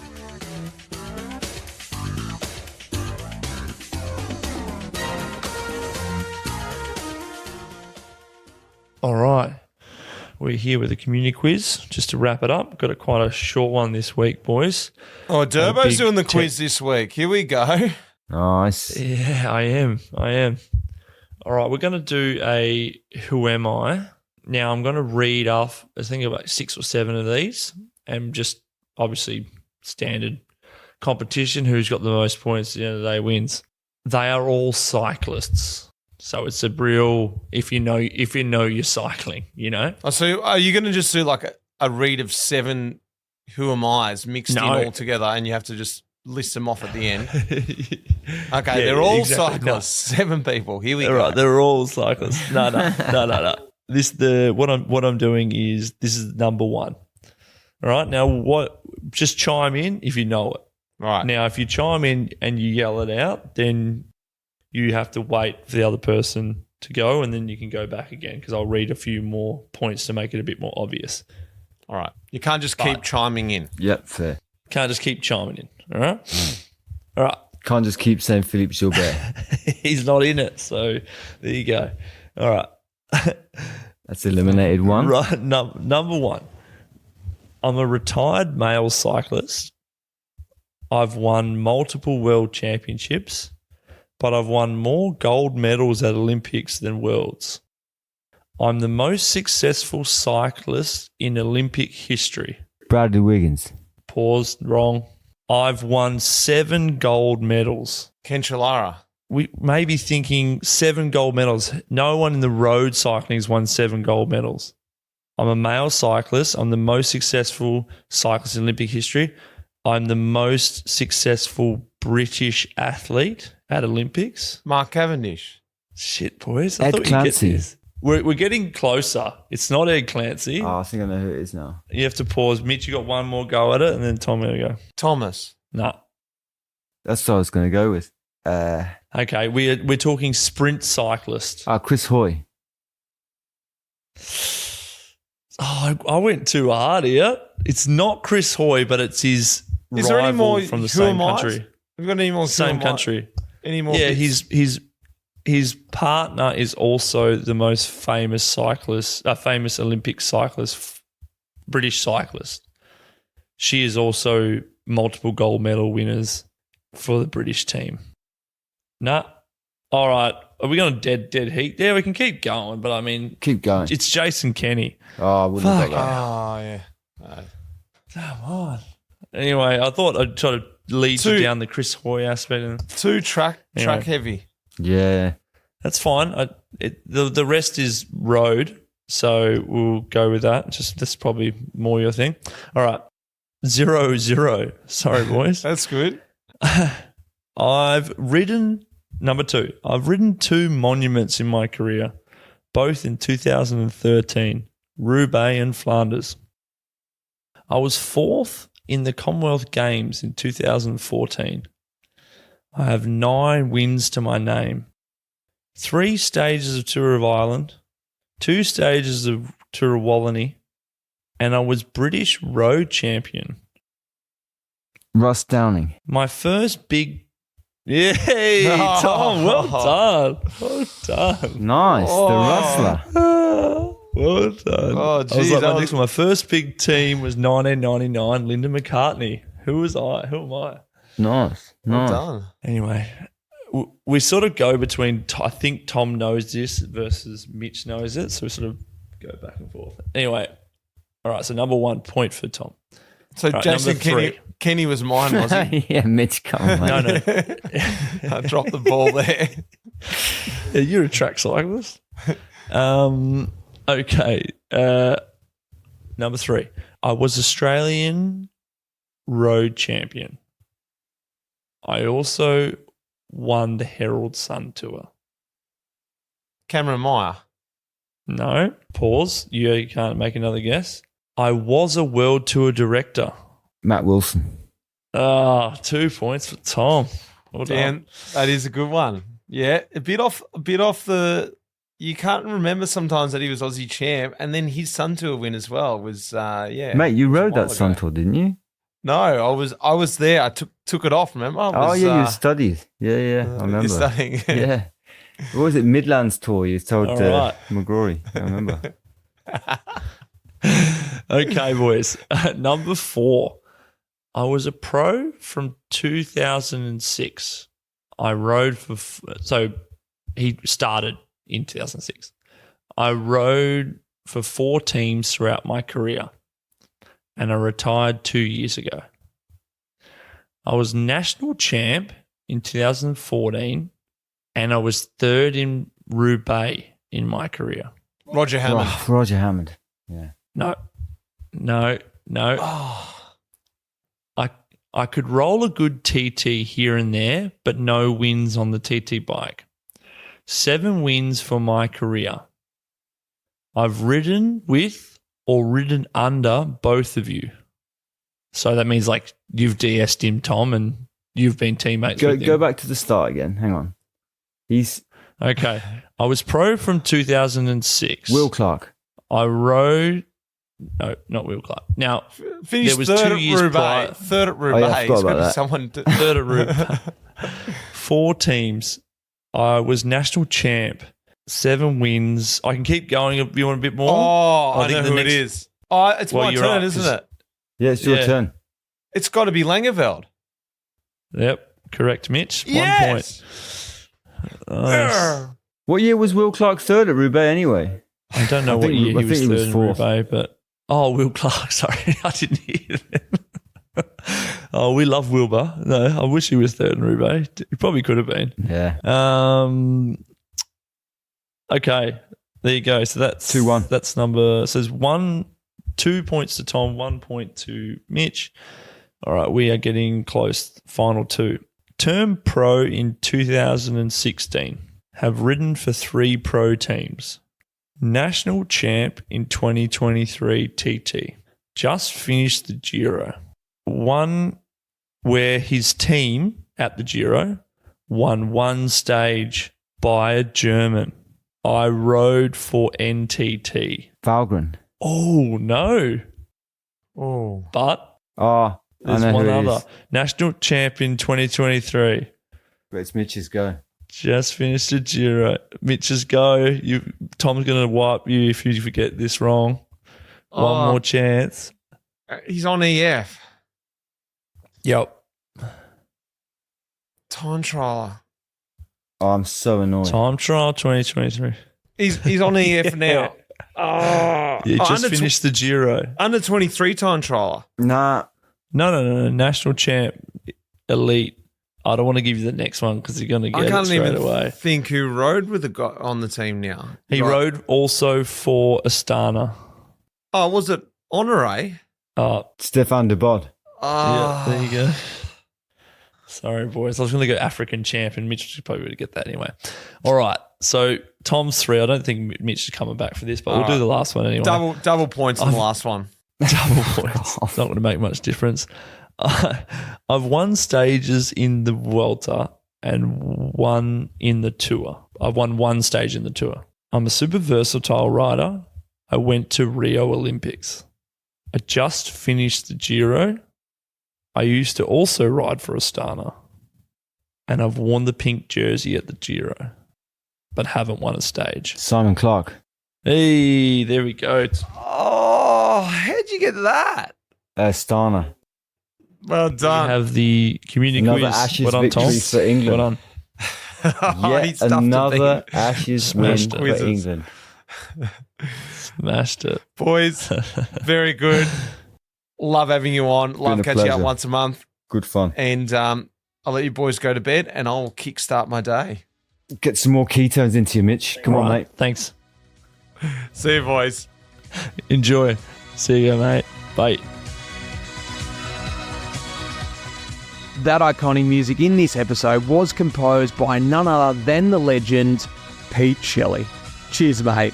All right. we're here with a community quiz just to wrap it up. Got quite a short one this week, boys. Oh, Durbo's big doing the quiz this week. Here we go. Nice. Yeah, I am. All right, we're going to do a Who Am I? Now, I'm going to read off, I think about 6 or 7 of these, and just obviously standard competition. Who's got the most points at the end of the day wins. They are all cyclists. So it's a real, if you know you're cycling, you know. Oh, so are you going to just do like a read of 7 Who Am I's mixed in all together, and you have to just list them off at the end? Okay, they're all cyclists. No. 7 people. Here we go. Right, they're all cyclists. No. What I'm doing is this is number 1. All right. Now just chime in if you know it. Right. Now if you chime in and you yell it out, then you have to wait for the other person to go, and then you can go back again because I'll read a few more points to make it a bit more obvious. All right. You can't just keep chiming in. Yep, fair. Can't just keep chiming in. All right. All right. Can't just keep saying Philippe Gilbert. He's not in it, so there you go. All right. That's eliminated one. Right. Number 1. I'm a retired male cyclist. I've won multiple world championships, but I've won more gold medals at Olympics than worlds. I'm the most successful cyclist in Olympic history. Bradley Wiggins. Pause. Wrong. I've won 7 gold medals. Cancellara. We may be thinking 7 gold medals. No one in the road cycling has won 7 gold medals. I'm a male cyclist. I'm the most successful cyclist in Olympic history. I'm the most successful British athlete at Olympics. Mark Cavendish. Shit, boys. Ed I thought you'd Clancy. get this. We're getting closer. It's not Ed Clancy. Oh, I think I know who it is now. You have to pause. Mitch, you got one more go at it, and then Tom, there you go. Thomas. No. That's what I was going to go with. Okay, we're talking sprint cyclist. Chris Hoy. Oh, I went too hard here. It's not Chris Hoy, but it's his Is there any rival more from the Who same Am I's? country. Have you got any more Same Who Am I? country. Any more? Yeah, bits? his partner is also the most famous cyclist, famous Olympic cyclist, British cyclist. She is also multiple gold medal winners for the British team. Nah. All right. Are we going dead heat? Yeah, we can keep going, but I mean, Keep going. it's Jason Kenny. Oh, I wouldn't have got that. Oh, yeah. No. Come on. Anyway, I thought I'd try to lead you down the Chris Hoy aspect. 2 track heavy. Yeah. That's fine. The rest is road, so we'll go with that. That's probably more your thing. All right. 0-0. Sorry, boys. That's good. Number 2. I've ridden 2 monuments in my career, both in 2013, Roubaix and Flanders. I was 4th in the Commonwealth Games in 2014. I have 9 wins to my name. 3 stages of Tour of Ireland, 2 stages of Tour of Wallonie, and I was British road champion. Russ Downing. My first big... Yay, Tom, well done. Well done. Nice. The Rustler. Well done. Oh, I was geez, like, next one. My first big team was 1999, Linda McCartney. Who was I? Who am I? Nice. Well Nice. done. Anyway, we sort of go between, I think Tom knows this versus Mitch knows it. So we sort of go back and forth. Anyway, all right. So number 1 point for Tom. So Right, Jason number 3. Kenny was mine, was he? Yeah, Mitch, come on, mate. No. I dropped the ball there. Yeah, you're a track cyclist. Okay. Number 3. I was Australian road champion. I also won the Herald Sun Tour. Cameron Meyer. No. Pause. You can't make another guess. I was a world tour director. Matt Wilson. 2 points for Tom. Well done. Dan, that is a good one. Yeah, a bit off the. You can't remember sometimes that he was Aussie champ, and then his Sun Tour win as well was Mate, you rode that Sun Tour, didn't you? No, I was there. I took it off. Remember? You studied. Yeah, I remember. You're studying. Yeah. What was it? Midlands Tour. You told All right. McGrory. I remember. Okay, boys. Number 4. I was a pro from 2006. I rode for... So he started in 2006. I rode for 4 teams throughout my career, and I retired 2 years ago. I was national champ in 2014, and I was 3rd in Roubaix in my career. Roger Hammond. Oh, Roger Hammond. Yeah. No. I could roll a good TT here and there, but no wins on the TT bike. 7 wins for my career. I've ridden with or ridden under both of you. So that means like you've DS'd him, Tom, and you've been teammates with him. Go back to the start again. Hang on. He's Okay. I was pro from 2006. Will Clark. I rode... No, not Will Clark. Now, Finished there was 3rd 2 at years prior. Roubaix. 3rd at Oh, yeah, I Roubaix. forgot It's got to about be that. someone... 3rd at Roubaix. 4 teams. I was national champ. 7 wins. I can keep going if you want a bit more. Oh, I think know the who next- it is. Oh, it's Well, my you're turn, up, isn't 'cause- it? Yeah, it's your Yeah. turn. It's got to be Langeveld. Yep, correct, Mitch. 1 Yes. point. Nice. What year was Will Clark 3rd at Roubaix anyway? I don't know I what think- year I he was think he was 3rd in fourth. Roubaix, but... Oh, Will Clark. Sorry, I didn't hear that. Oh, we love Wilbur. No, I wish he was 3rd in Roubaix. He probably could have been. Yeah. Okay, there you go. So that's 2-1. That's number. So there's 2 points to Tom, 1 point to Mitch. All right, we are getting close. Final 2. Turned pro in 2016. Have ridden for 3 pro teams. National champ in 2023 TT. Just finished the Giro. One where his team at the Giro won 1 stage by a German. I rode for NTT. Valgren. Oh, no. Oh. But Oh, I there's know one who it other. is. National champion 2023. But it's Mitch's go. Just finished the Giro. Mitch's go. Tom's going to wipe you if you get this wrong. One more chance. He's on EF. Yep. Time trialer. Oh, I'm so annoyed. Time trial 2023. He's on EF now. Oh. You just under finished the Giro. under 23 time trialer. Nah. No. National champ, elite. I don't want to give you the next one because you're going to I get it can't straight even away. think who rode with the guy on the team now. He Right. rode also for Astana. Oh, was it Honore? Stefan de Bod. Oh. Yeah, there you go. Sorry, boys. I was going to go African champ, and Mitch probably would get that anyway. All right. So Tom's 3. I don't think Mitch is coming back for this, but we'll do the last one anyway. Double points on the last one. Double points. It's not going to make much difference. I've won stages in the Vuelta and 1 in the Tour. I've won 1 stage in the Tour. I'm a super versatile rider. I went to Rio Olympics. I just finished the Giro. I used to also ride for Astana. And I've worn the pink jersey at the Giro, but haven't won a stage. Simon Clark. Hey, there we go. Oh, how'd you get that? Stana. Well We done. have the community Another quiz. Ashes Well done, Tom. victory for England. Well done. Oh, he Yet stuffed it another there. Ashes win Smashed it. for Quizzes. England. Smashed it. Boys, very good. Love having you on. Love a catching up pleasure. once a month. Good fun. And I'll let you boys go to bed and I'll kickstart my day. Get some more ketones into you, Mitch. Come on, Right, mate. Thanks. See you, boys. Enjoy. See you, mate. Bye. That iconic music in this episode was composed by none other than the legend Pete Shelley. Cheers, mate.